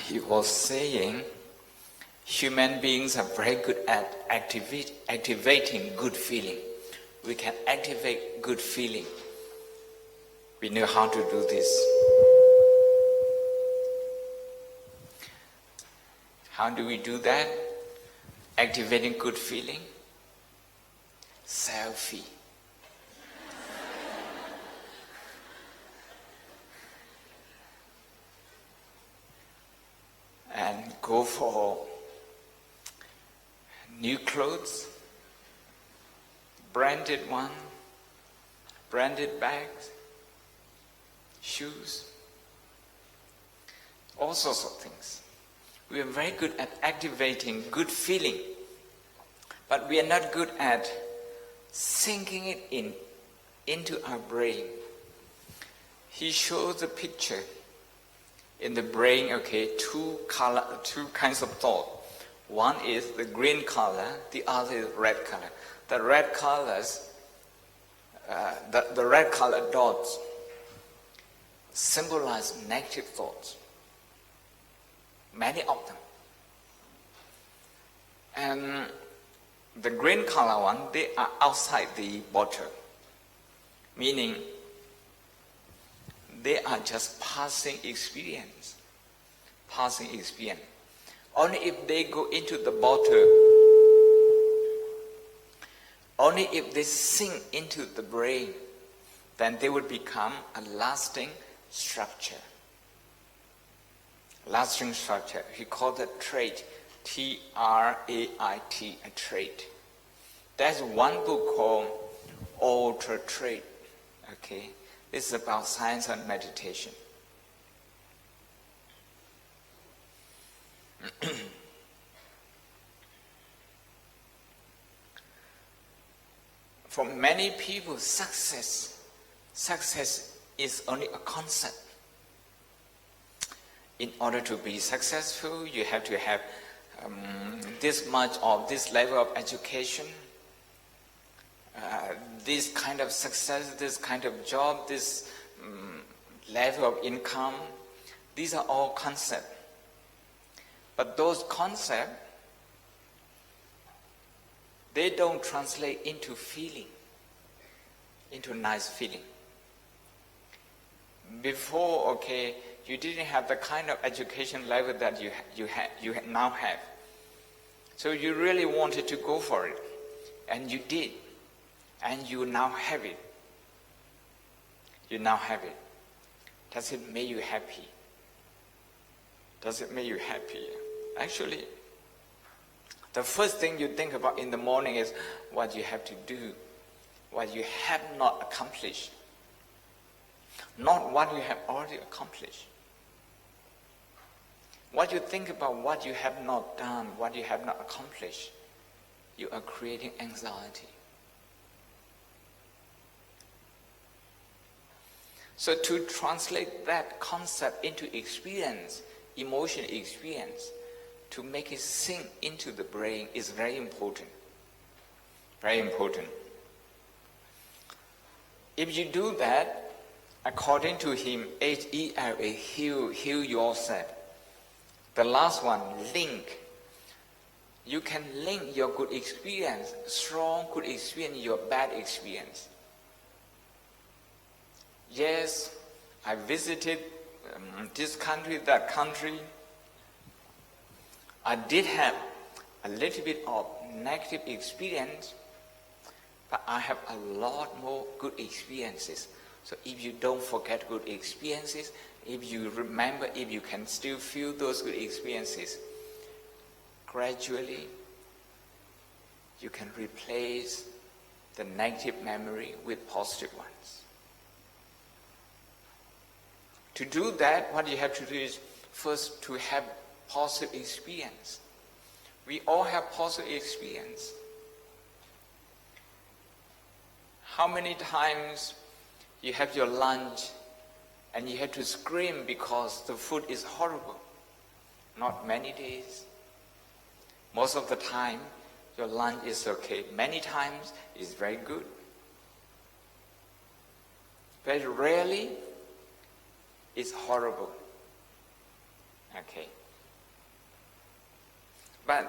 He was saying human beings are very good at activating good feeling. We can activate good feeling. We know how to do this. How do we do that? Activating good feeling? Selfie. And go for new clothes, branded one, branded bags, shoes, all sorts of things. We are very good at activating good feeling, but we are not good at sinking it into our brain. He shows the picture in the brain, okay, two kinds of thought. One is the green color, the other is red color. The red colors, the red colored dots symbolize negative thoughts. Many of them. And the green color one, they are outside the bottle. Meaning, they are just passing experience. Passing experience. Only if they go into the bottle, only if they sink into the brain, then they will become a lasting structure. Lasting structure. He called that trait, T-R-A-I-T, a trait. There's one book called Ultra Trait. Okay, this is about science and meditation. For many people, success is only a concept. In order to be successful, you have to have this much of this level of education, this kind of success, this kind of job, this level of income. These are all concepts. But those concepts, they don't translate into feeling, into nice feeling. Before, okay, you didn't have the kind of education level that you now have. So you really wanted to go for it, and you did, and you now have it. You now have it. Does it make you happy? Does it make you happy? Actually, the first thing you think about in the morning is what you have to do, what you have not accomplished, not what you have already accomplished. What you think about what you have not done, what you have not accomplished, you are creating anxiety. So to translate that concept into experience, emotional experience, to make it sink into the brain is very important. Very important. If you do that, according to him, H-E-L-A, heal yourself. The last one, link. You can link your good experience, strong good experience, your bad experience. Yes, I visited this country, that country. I did have a little bit of negative experience, but I have a lot more good experiences. So if you don't forget good experiences, if you remember, if you can still feel those good experiences, gradually you can replace the negative memory with positive ones. To do that, what you have to do is first to have positive experience. We all have positive experience. How many times you have your lunch and you have to scream because the food is horrible? Not many days. Most of the time, your lunch is okay. Many times, it's very good. Very rarely, it's horrible. Okay. But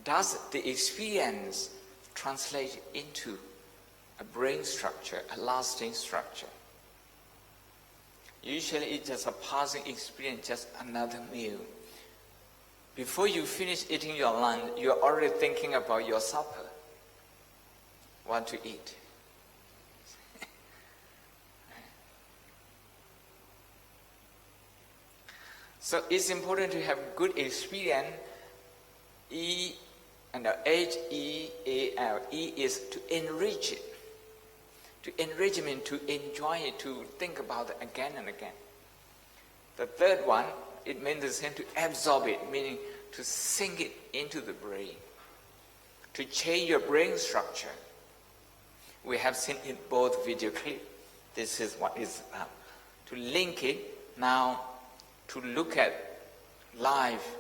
does the experience translate into a brain structure, a lasting structure? Usually it's just a passing experience, just another meal. Before you finish eating your lunch, you're already thinking about your supper. What to eat. So it's important to have good experience. E and the H-E-A-L. E is to enrich it. To enrich it, to enjoy it, to think about it again and again. The third one, it means the same, to absorb it, meaning to sink it into the brain. To change your brain structure. We have seen in both video clips. This is what it's about. To link it now, to look at life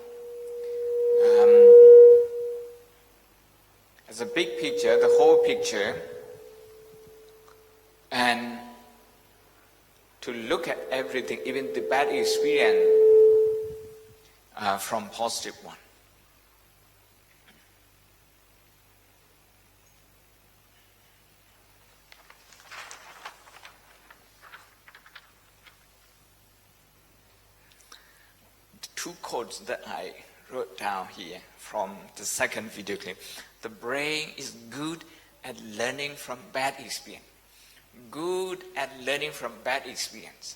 as a big picture, the whole picture, and to look at everything, even the bad experience, from positive one. The two quotes that I wrote down here from the second video clip. The brain is good at learning from bad experience. Good at learning from bad experience.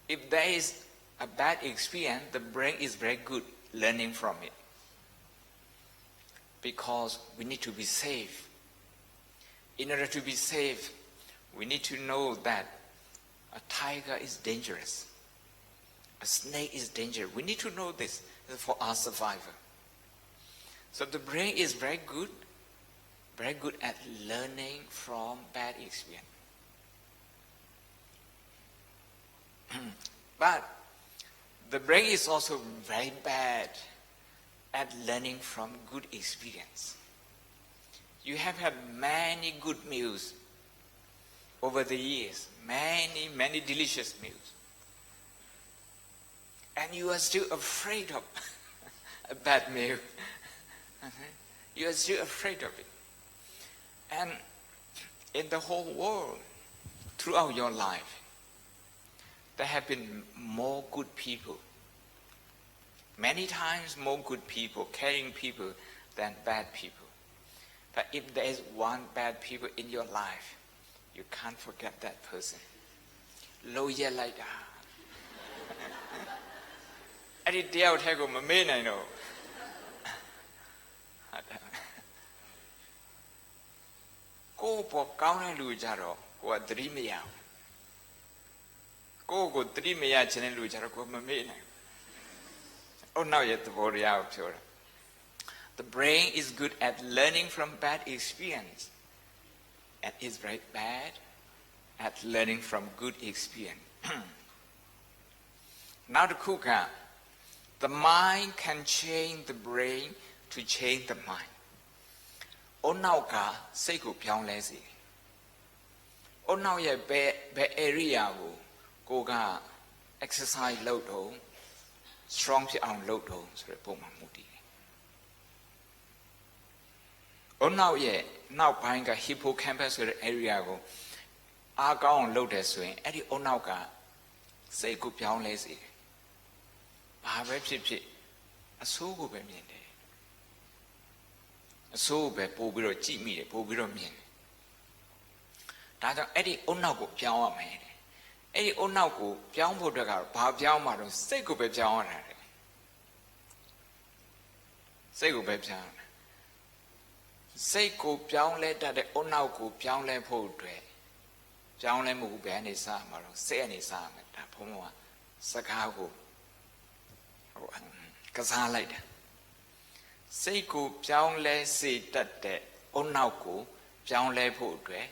If there is a bad experience, the brain is very good learning from it. Because we need to be safe. In order to be safe, we need to know that a tiger is dangerous. A snake is dangerous. We need to know this for our survival. So the brain is very good at learning from bad experience. But the brain is also very bad at learning from good experience. You have had many good meals over the years, many delicious meals. And you are still afraid of a bad meal. You are still afraid of it. And in the whole world, throughout your life, there have been more good people. Many times more good people, caring people than bad people. But if there is one bad people in your life, you can't forget that person. Lo ye like that. အဲ့ဒီတယောက်ထဲကိုမမေ့နိုင်တော့ကိုယ့်ပေါ်ကောင်းတဲ့လူကြတော့ကိုကသတိမရဘူးကိုယ့်ကိုသတိမရခြင်းတဲ့လူကြတော့ကိုမမေ့နိုင်ဘူး။နောက်ရဲ့သဘောတရားကိုပြောတာ The brain is good at learning from bad experience and is very bad at learning from good experience. Now the kuka, the mind can change the brain to change the mind. Onauka seiko pyong le si. Onau ye be area ko ga exercise လုပ်တော့ strong ဖြစ်အောင်လုပ်တော့ဆိုတဲ့ပုံမှန်မှုတည်တယ်။နောက်ရဲ့နောက်ပိုင်းက hippocampus ဆိုတဲ့ area ကိုအားကောင်းအောင်လုပ်တယ်ဆိုရင်အဲ့ဒီအုံနောက်ကစိတ်ကိုပြောင်းလဲစေတယ်။ဘာပဲဖြစ်ဖြစ်အဆိုးကိုပဲမြင်တယ်။အဆိုးကိုပဲပို့ပြီးတော့ကြည့်မိတယ်ပို့ပြီးတော့မြင်တယ်။ဒါကြောင့်အဲ့ဒီအုံနောက်ကိုပြောင်းရမယ်တဲ့။အဲ့ဒီအုံနောက်ကိုပြောင်းဖို့အတွက်ကတော့ဘာပြောင်းမှတော့စိတ်ကိုပဲပြောင်းရတာတဲ့။စိတ်ကိုပဲပြောင်းရတာ။စိတ်ကိုပြောင်းလဲတတ်တဲ့အုံနောက်ကိုပြောင်းလဲဖို့အတွက်ပြောင်းလဲမှုဘယ်အနေစမှာတော့စိတ်အနေစမှာဒါဘုံဘုံကစကားကိုကစားလိုက်တာစိတ်ကိုပြောင်းလဲစေတတ်တဲ့အုံနောက်ကိုပြောင်းလဲဖို့အတွက်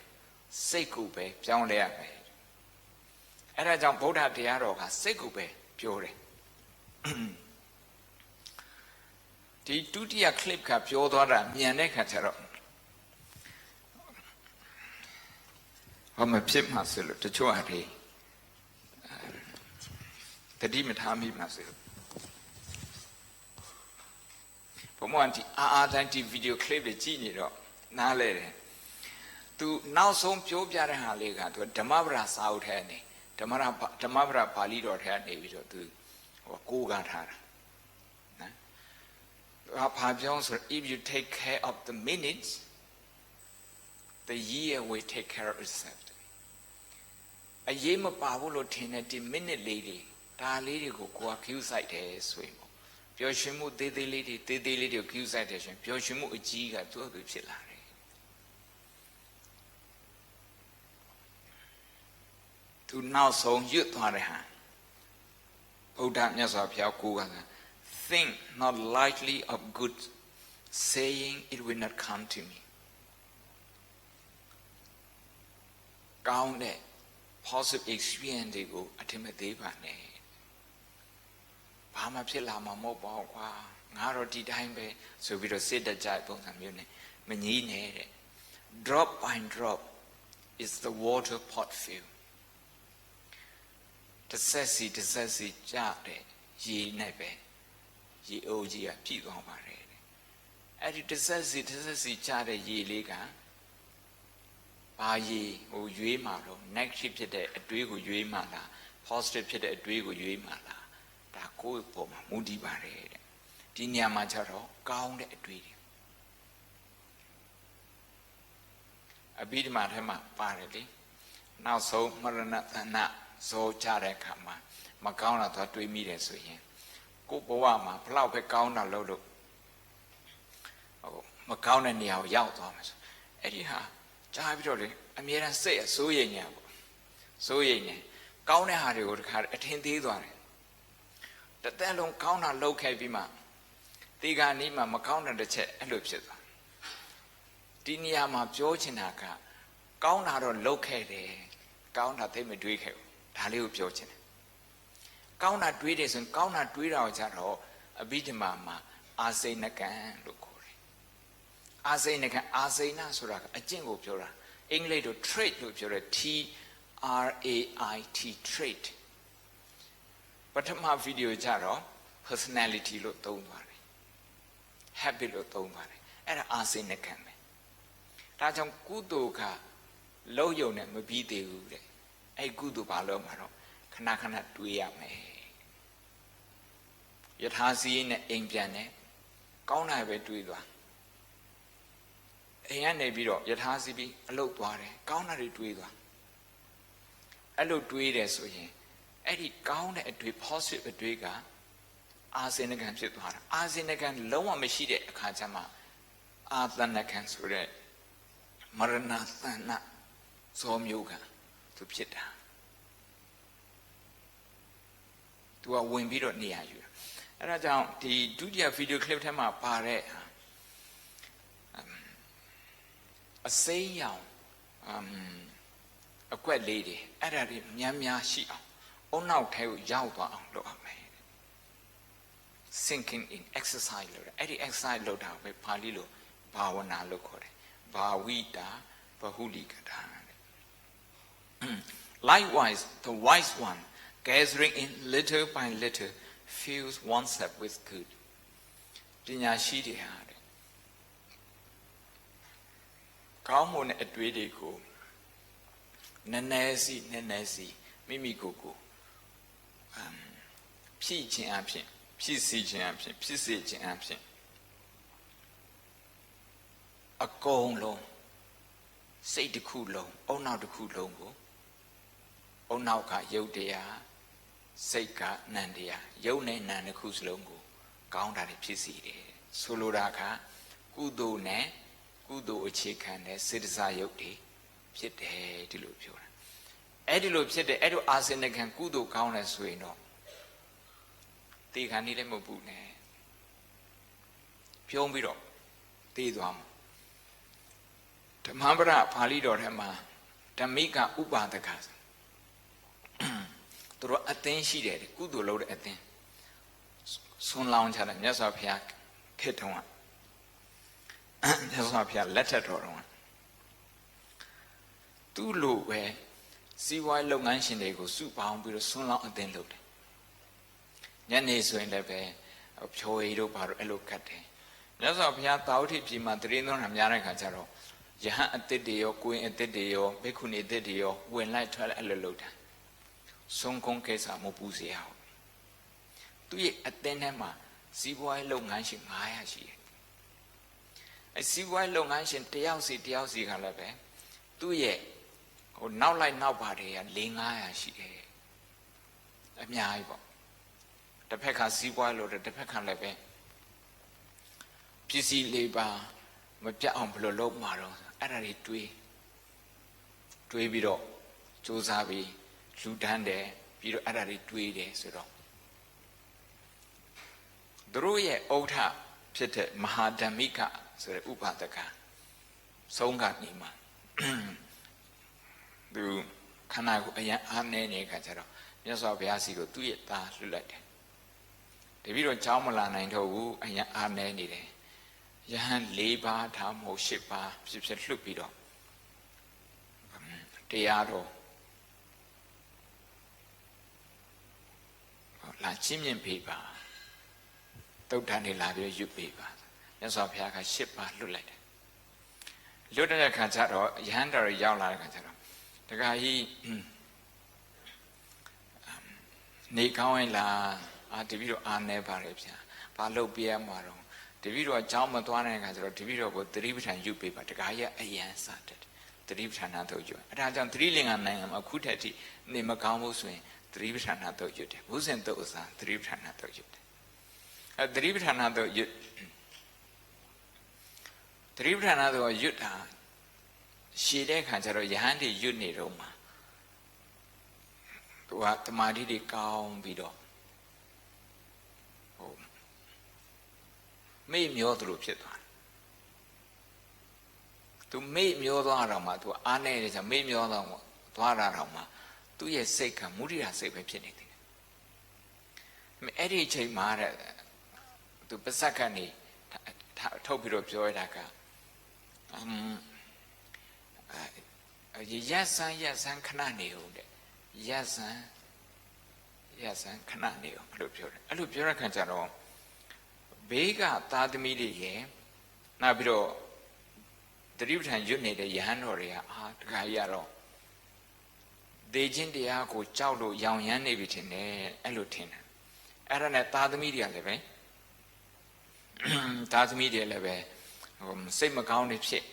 စိတ်ကိုပဲပြောင်းလဲရမယ်အဲ့ဒါကြောင့်ဗုဒ္ဓတရားတော်ကစိတ်ကိုပဲပြောတယ်ဒီဒုတိယ clip ကပြောသွားတာမြန်တဲ့ခါကျတော့ဘာမှဖြစ်မှာဆိုလို့တချို့အရေးတတိမထားမိမှာဆိုလို့ဘုံမန်ဒီအားတိုင်းဒီ video clip တွေကြည့်နေတော့နားလဲတယ်သူနောက်ဆုံးပြောပြတဲ့ဟာလေးကသူဓမ္မပဒစာအုပ်ထဲနေဓမ္မပဒပါဠိတော်ထဲနေပြီးတော့သူကိုးကားထားတာနော်ဘာပြောဆို if you take care of the minutes the year will take care of itself အရေးမပါဘူးလို့ထင်တဲ့ဒီ minute လေးတွေဒါလေးတွေကိုကိုယ်က view ဆိုင်တယ်ဆိုရင်ပျော်ရွှင်မှုသေးသေးလေးတွေကို view ဆိုင်တယ်ဆိုရင်ပျော်ရွှင်မှုအကြီးကသူ့အတူဖြစ်လာတယ်သူနောက်ဆုံးရွတ်သွားတဲ့ဟာဗုဒ္ဓမြတ်စွာဘုရားကိုယ်က think not lightly of good saying it will not come to me ကောင်းတဲ့ positive experience တွေကိုအထင်မသေးပါနဲ့ဘာမှဖြစ်လာမှာမဟုတ်ပါဘူးကွာငါတော့ဒီတိုင်းပဲဆိုပြီးတော့စိတ်တကြပုံစံမျိုးနဲ့မငြီးနဲ့တဲ့ drop by drop is the water pot fill တစ်ဆက်စီကြတဲ့ရေနဲ့ပဲရေအိုးကြီးကပြည့်သွားပါတယ်တဲ့အဲ့ဒီတစ်ဆက်စီကြတဲ့ရေလေးကဘာရေဟိုရွေးမှာတော့ negative ဖြစ်တဲ့အတွေးကိုရွေးမှာလား positive ဖြစ်တဲ့အတွေးကိုရွေးမှာလားဒါကိုယ့်ပုံမှာမူတည်ပါတယ်တဲ့ဒီညမှာကျတော့ကောင်းတဲ့အတွေးတွေအဘိဓမ္မာထဲမှာပါတယ်လေနောက်ဆုံးမရဏတဏ So Chare Kama, Macauna to immediate so yin. Go Boama, plow Pecauna Lodo. Oh, Macauna Niao Yao Thomas. Ediha, Jabidoli, I mean, I say a so yin. So yin. Kauna Hari would have attended on it. The Talon Kauna low Kabima. Tiga Nima Macauna the Chet and Lupsit. Diniama Georginaka, Kauna located, Kauna Temidrico, Taliu Georgin. Kauna Tweeders and Kauna Tweeders at all, a bit mamma, Azenakan Lukuri. Azenakan, Azena Surak, a jingle pura, English to trade pura, TRAIT, trade. But my video jaro, personality look don't worry, happy look don't worry, and Azenakan. Rajam Kudoka, low yone, maybe they would. A good balomaro, Kanakana Tuyame. Yet has in Indiane, Kauna have a Tuida. A biro, yet has be a low ware, Kauna Tuida. A low Tuida so ye. Eddie Kauna at to positive a Twiga, as in a can sit one, as in a can lower machine at Kajama, as than a can surrender. Maranatha Som Yoga to Pita. To a wimbiro near you. And I down the Dudia video clipped him up pare a say young a quite lady, at a Nyamya Shia. Oh, now tell Yawa look at me. Sinking in exercise load, Eddie exercise load out with Palilo, Bawana Lokore. Bhavita Bahulikata. Likewise, the wise one, gathering in little by little, fills oneself with good. Dinyashidi had. Kaumon at Vediko. Nanesi, Mimikoko. Peaching amping, PC champion, PC champion. A gong long, say the cool long, oh now the cool long go. Oh now ka yodea, say ka nandia, yone nan the coos longo, gown that it pissy. Soloraka, kudo ne, kudo chicken, citizen yote, pit the dilupura. Edilup said the edu asenekan kudo gown as we know. They can need a mobune. Piomiro, they do. Tamabra Palido Hema, Tamika Uba the cousin. To attain she did, good load at them. Soon lounge had a yes of yak, kit one. Yes of yak letter or one. Too low where, see why long ancient they go soup bound with a soon long at then load. Yanis when the bear of Choedo par elocate. Yes of yak out it, Madrino and Yaracataro. Jahan at the day or going at the day or Becuni the day or when light twelve a load. Song conquers are Mopuzi out. Do ye at Denema, see why long ancient Maya she. I see why long ancient Tiausi Halabe. Do ye, or now like nobody and Lingaya she. A miaibo. The Pekka see why loaded the Pekka lebe. PC labor, Mapia on Polo Maro. Arari Tui Biro, Josabi, Jutande, Piro Arari Tui de Suro. Druye Ota, Pete Mahadamika, Sir Upataka, Songa Nima. Do Kana Anene Catero, Yaso Biasigo, Tuyeta, Lulate. The Viro Chamalana and Togu, and Anene. Yan labor, Tamo, Shipa, Ships and Lupido. Teado La Chimian paper. Totani Labia, you paper. Yes, of Yaka Shipa, Lulet. Luda Cantaro, Yanda Yala Cantaro. The guy he Nikau and La Artivido are never repia. Palo Pia Maro. The video of Jama Tuana and the video about the river and you paper, the Gaia a yan started. တိပဋ္ဌာနာတုတ်ကျွတ်အဲဒါကြောင့်သတိလင်္ကာနိုင်ငံမှာအခုထက်ထိနေမကောင်းဘူးဆိုရင်သတိပဋ္ဌာနာတုတ်ကျွတ်တယ်ဘုဇင်တုတ်အစားသတိပဋ္ဌာနာတုတ်ကျွတ်တယ်အဲသတိပဋ္ဌာနာတုတ်ကျွတ်သတိပဋ္ဌာနာတုတ်ကျွတ်တာရှည်တဲ့အခါကျတော့ယဟန်တွေကျွတ်နေတော့မှာသူကတမာတိတွေကောင်းပြီးတော့မေ့မျောသလိုဖြစ်သွားတယ်သူမေ့မျောသွားတော့မှသူအားနေတဲ့ကြောင့်မေ့မျောသွားတာတော့မှသူ့ရဲ့စိတ်ကမုဒိတာစိတ်ပဲဖြစ်နေတယ်အဲ့ဒီအချိန်မှာတဲ့သူပစက္ကနေထုတ်ပြီးတော့ပြောရတာကရက်ဆန်းခဏနေဦးတဲ့ရက်ဆန်းခဏနေဦးလို့ပြောတယ်အဲ့လိုပြောရခါကျတော့ဘေးကသာသမီတွေရဲ့နောက်ပြီးတော့တတိပဋ္ဌာန်ရွတ်နေတဲ့ယဟန်တော်တွေကတခါကြီးကတော့ဒေချင်းတရားကိုကြောက်လို့ရောင်ရမ်းနေပြီထင်တယ်အဲ့လိုထင်တယ်အဲ့ဒါနဲ့သာသမီတွေကလည်းပဲစိတ်မကောင်းနေဖြစ်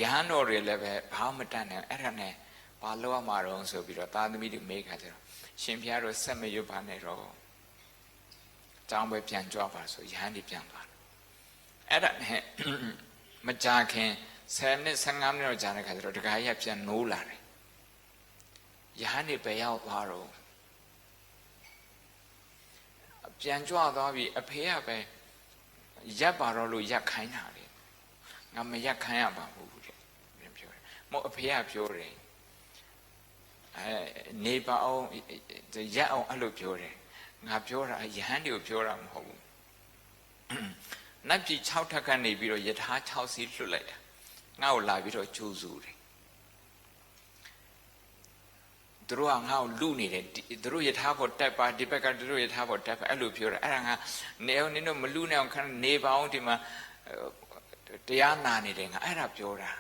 ယဟန်တော်တွေလည်းပဲဘာမှမတတ်နိုင်အဲ့ဒါနဲ့ဘာလို့ရမှာတော့ဆိုပြီးတော့သာသမီတွေမေးခါကြတော့ရှင်ဘုရားတို့ဆက်မရွတ်ပါနဲ့တော့ကျောင်းပဲပြန်ကြွပါဆိုယဟန်တွေပြန်သွားတယ်အဲ့ဒါနဲ့မကြာခင်10နှစ်15မိနစ်ကြာတဲ့ခါကျတော့တခါကြီးပြန်နိုးလာတယ်ယဟန်တွေပဲရောက်သွားတော့ပြန်ကြွသွားပြီအဖေကပဲရက်ပါတော့လို့ရက်ခိုင်းတာလေငါမရက်ခိုင်းရပါဘူးတဲ့ပြန်ပြောတယ်မဟုတ်အဖေကပြောတယ်နေပါအောင်ရက်အောင်အဲ့လိုပြောတယ်ငါပြောတာယဟန်တွေကိုပြောတာမဟုတ်ဘူးနတ်ပြည်6ထပ်ကနေပြီးတော့ယထာ6စီးလွတ်လိုက်တာငါ့ကိုလာပြီးတော့ကျိုးစုတယ်သူတို့ကငါ့ကိုလူနေတယ်သူတို့ယထာဖို့တက်ပါဒီဘက်ကသူတို့ယထာဖို့တက်ပါအဲ့လိုပြောတာအဲ့ဒါငါနေအောင်နင်တို့မလူနေအောင်ခဏနေပါအောင်ဒီမှာတရားနာနေတယ်ငါအဲ့ဒါပြောတာ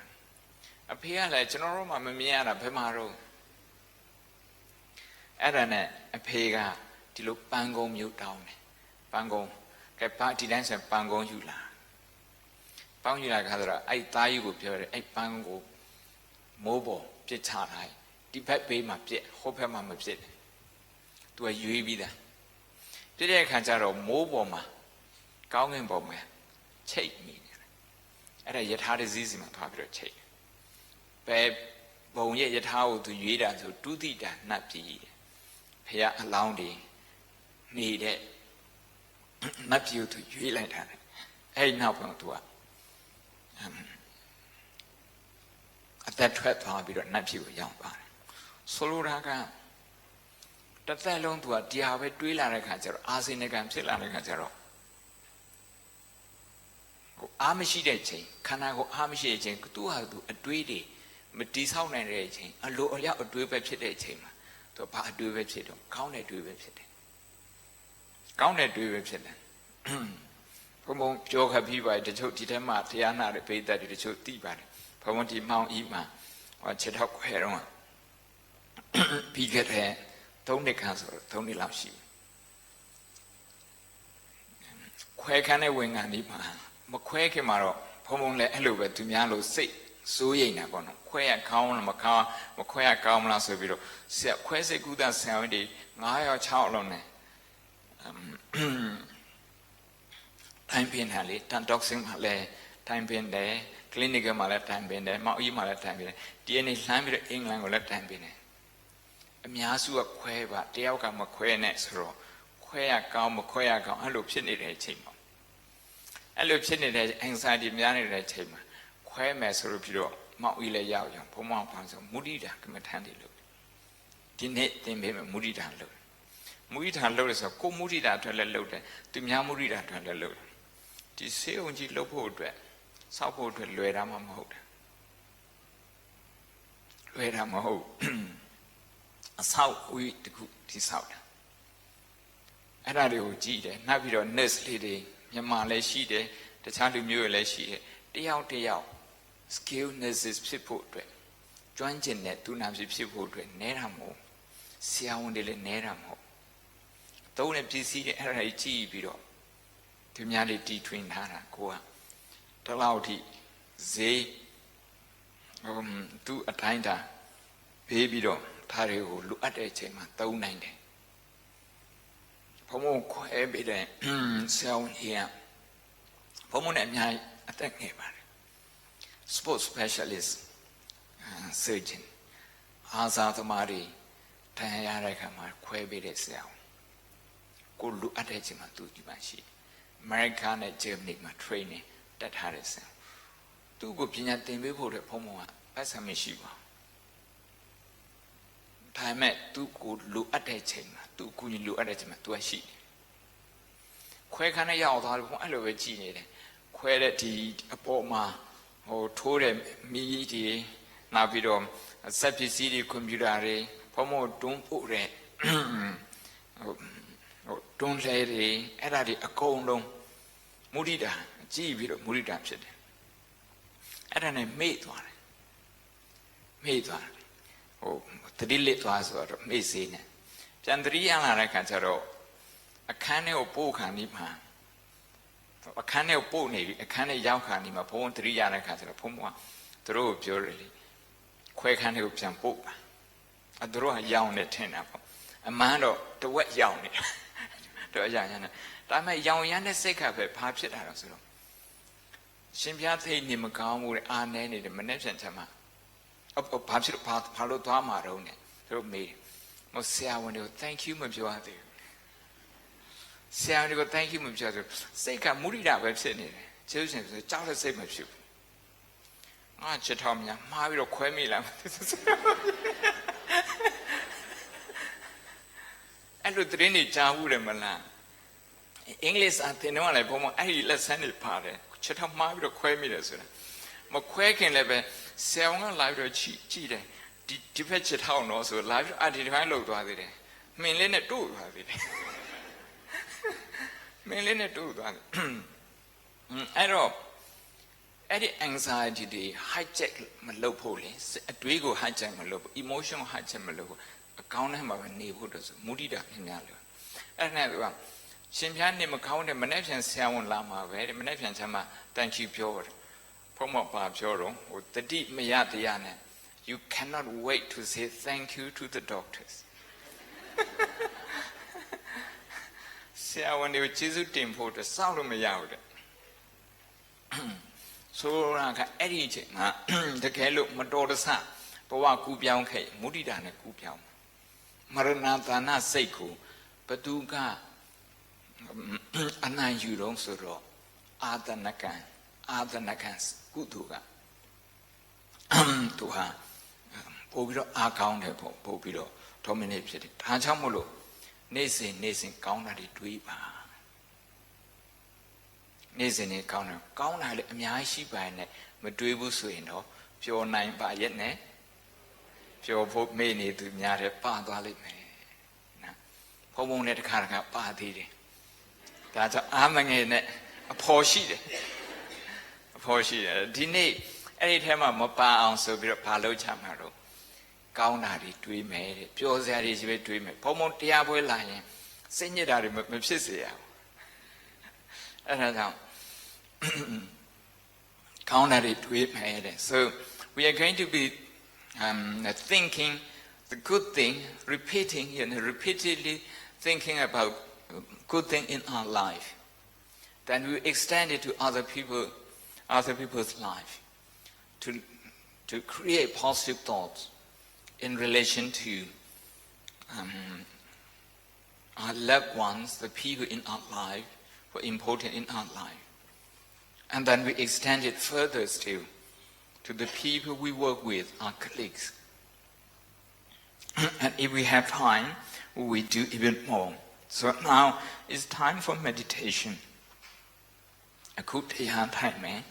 အဖေကလည်းကျွန်တော်တို့မှမမြင်ရတာဘယ်မှာတော့အဲ့ဒါနဲ့အဖေကဒီလိုပန်းကုန်းမျိုးတောင်းတယ်ပန်းကုန်းကဲပါဒီတိုင်းဆိုပန်းကုန်းယူလာပန်းယူလာခါဆိုတော့အဲ့သားကြီးကိုပြောတယ်အဲ့ပန်းကိုမိုးပေါ်ပြစ်ချလိုက်ဒီဘက်ဘေးမှာပြစ်ဟိုဘက်မှာမပြစ်တယ်သူကရွေးပြီးသားပြစ်တဲ့အခါကျတော့မိုးပေါ်မှာကောင်းကင်ပေါ်မှာချိတ်မိတယ်အဲ့ဒါယထာတစည်းစီမှာသွားပြီးတော့ချိတ်ဘယ်ဘုံရဲ့ယထာကိုသူရွေးတာဆိုဒုတိတနတ်ပြည်တယ်ဖះအလောင်းတွေနေတဲ့နတ်ပြည်ကိုသူရွေးလိုက်တာအဲ့ဒီနောက်ပိုင်းသူကအသက်ထွက်သွားပြီးတော့နတ်ပြည်ကိုရောက်ပါတယ်ဆိုလိုတာကတစ်သက်လုံးသူကတရားပဲတွေးလာတဲ့ခါကျတော့အာဇိနကံဖြစ်လာတဲ့ခါကျတော့အားမရှိတဲ့ချိန်ခန္ဓာကိုအားမရှိတဲ့ချိန်သူဟာသူအတွေးတွေမတိဆောက်နိုင်တဲ့အချိန်အလိုအလျောက်အတွေးပဲဖြစ်တဲ့အချိန်မှာသူဘာအတွေးပဲဖြစ်တော့ကောင်းတဲ့အတွေးပဲဖြစ်တယ်ကောင်းတဲ့အတွေးပဲဖြစ်တယ်ဘုံဘုံပြောခပ်ပြီးပါတချို့ဒီထဲမှာတရားနာတဲ့ပိဋကတ်တွေတချို့သိပါတယ်ဘုံဘုံဒီမောင်ဤမှာခြေထောက်ခွဲတော့ပြီးခဲ့တဲ့3နှစ်ခန့်ဆိုတော့3နှစ်လောက်ရှိခွဲခန်းတဲ့ဝင်ငံဒီမှာမခွဲခင်မှာတော့ဘုံဘုံလည်းအဲ့လိုပဲသူများလို့စိတ်စိုးရိမ်တာပေါ့နော်ခွဲရကောင်းလားမခွဲရကောင်းမလားဆိုပြီးတော့ခွဲစိတ်ကုသဆံတွေ9ရောက်6လုံးနဲ့တိုင်းပင်တယ်လေတန်တော့စင်းမှာလည်းတိုင်းပင်တယ်ကလင်းနစ်မှာလည်းတိုင်းပင်တယ်မောင်ကြီးမှာလည်းတိုင်းပင်တယ်ဒီနေ့လှမ်းပြီးတော့အင်္ဂလန်ကိုလည်းတိုင်းပင်တယ်အများစုကခွဲပါတယောက်ကမခွဲနဲ့ဆိုတော့ခွဲရကောင်းမခွဲရကောင်းအဲ့လိုဖြစ်နေတဲ့အချိန်မှာအဲ့လိုဖြစ်နေတဲ့ anxiety များနေတဲ့အချိန်မှာခွဲမယ်ဆိုလို့ပြီးတော့မောင်ကြီးလည်းရောက်ရဘုံမောင်ပန်းဆိုမုဒိတာကမ္မထန်တွေလို့ဒီနေ့သင်ပေးမယ်မုဒိတာလို့မုဒိတာလို့ဆိုကိုမုဒိတာအတွက်လည်းလုပ်တယ်သူများမုဒိတာအတွက်လည်းလုပ်တယ်ဒီစေုံကြီးလုပ်ဖို့အတွက်စောက်ဖို့အတွက်လွယ်တာမှမဟုတ်တာလွယ်တာမဟုတ်အဆောက်အဦတခုဒီဆောက်တာအဲ့ဒါတွေကိုကြည့်တယ်နောက်ပြီးတော့ nest လေးတွေမြန်မာလည်းရှိတယ်တခြားလူမျိုးတွေလည်းရှိတယ်တယောက် skill nurses ဖြစ်ဖို့အတွက်ကျွမ်းကျင်တဲ့သူနာဖြစ်ဖို့အတွက်နဲတာမဟုတ်ဆရာဝန်တွေလည်းနဲတာမဟုတ်သုံးတဲ့ပစ္စည်းတွေအဲ့ဒါကြီးကြည့်ပြီးတော့သူများတွေတီထွင်ထားတာကိုကတလောက်ထိဈေး tu atainda baby do thare ko lu at de chain ma taung nain de phomo khwe pi de saung yin phomo ne amyai atak nge ba sports specialist surgeon Asa Tamari Tayara Kama Quebe Sao Go look at it to Dimashi American and Germany training that had a sound. Two good pinya before the Pomoa, as a Mishiva. Time met two good look at it, two good look at it to a sheet. Quakana Yaw, I love a genie, quality a poma or told me now we don't. Septi CD computer, Pomo don't put it, don't let it, add a condom, Murida, G. Murida said. Add an made one. Made one. Oh, the delete was what amazing. Chandriana Cancaro, a cane of Pocanima, a cane of Pony, a cane of Yakanima, Pon, Triana Cancaro, Pomoa, throw purely. Quake hand of shampoo. A draw a young at 10 apple. A man of the wet young. To a young. That may young yan sake up a pipe it out of so. Shimpiate Nimacam would any the management tama. Up pipe it part Palo Dhamma Rone. Through me. Most say I want to thank you, my brother. Say I want to thank you, my brother. Say, come, Murida website. Choosing the child save my ship. Ah, Chatomia, Mario Quemila. And to train it, Jawudamala. English at the no one, I let's send it party. Chatham Mario Quemila. McQuaking level, Selma library cheated. Defected town also, live at the high low to have it. Mainly at 2 have it. Mainly at 2. I know. Any anxiety, the hijack Malopolis, a Dwigo hijack Malopo, emotional hijack Malopo, a counter of a neighborhood, Mudida in Yalo. And another one, Shimpian account of Manation Sound Lama, very Manation Sama, thank you, pure. Promo Pabjoro, or the deep Mayatiana. You cannot wait to say thank you to the doctors. See, I want to Jesus team for the sound of Mayauda. So, anything, the Kalo, my daughter's hat, Bawa Kubian K, Mudidana Kubian. Maranatana Seiko, Paduga, Ana Yudon Soro, Adanakan, Kutuga. To her, Pobilo account, Pobilo, Dominated, Tanchamolo, Nasin, counter the Dweeba. Nasin counter, counter, Miashi by ne, Madubu Suino, pure 9 by yet ne, pure Pope many to Miare Padali me. Pomonet Karaka Padi. That's a Porsche. A Porsche, Dine, any time I'm a pa on so be a palo chamaro. County to me, pure that is way to me. Pomotiabo lying, send it out of Mepsia. Counter to it, so we are going to be thinking the good thing, repeating and repeatedly thinking about good thing in our life. Then we extend it to other people's life, to create positive thoughts in relation to our loved ones, the people in our life who are important in our life. And then we extend it further still to the people we work with, our colleagues. And if we have time, we do even more. So now it's time for meditation. A good time, eh?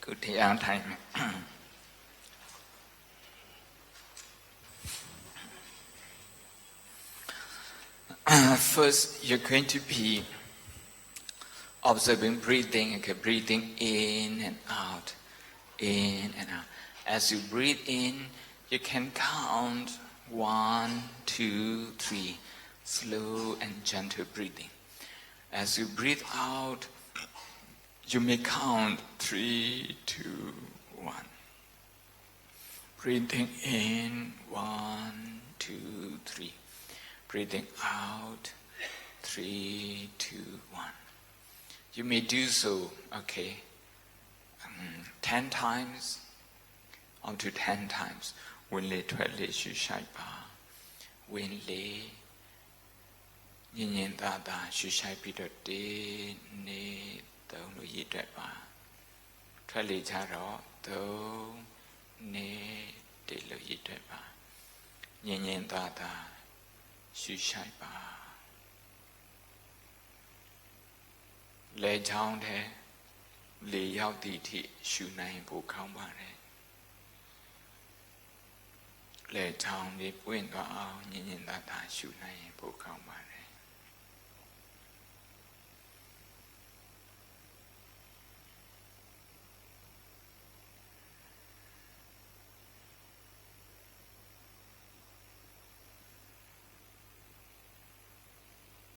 Good time. First, you're going to be observing breathing, okay, breathing in and out, in and out. As you breathe in, you can count 1, 2, 3, slow and gentle breathing. As you breathe out, you may count 3, 2, 1. Breathing in, 1, 2, 3. Breathing out, 3, 2, 1. You may do so, okay, 10 times, up to 10 times. When le twet le shu shai pa. When le yin yin da da shu shai pi do de ne dong lo yi twet pa. Twet le cha ro dong ne de lo yi twet pa. Yin yin da da shu shai pa. Le chang the le yao ti thi shu nai bo khang pa le. Le chang le pwin twa aw yin yin da da shu nai bo khang pa le.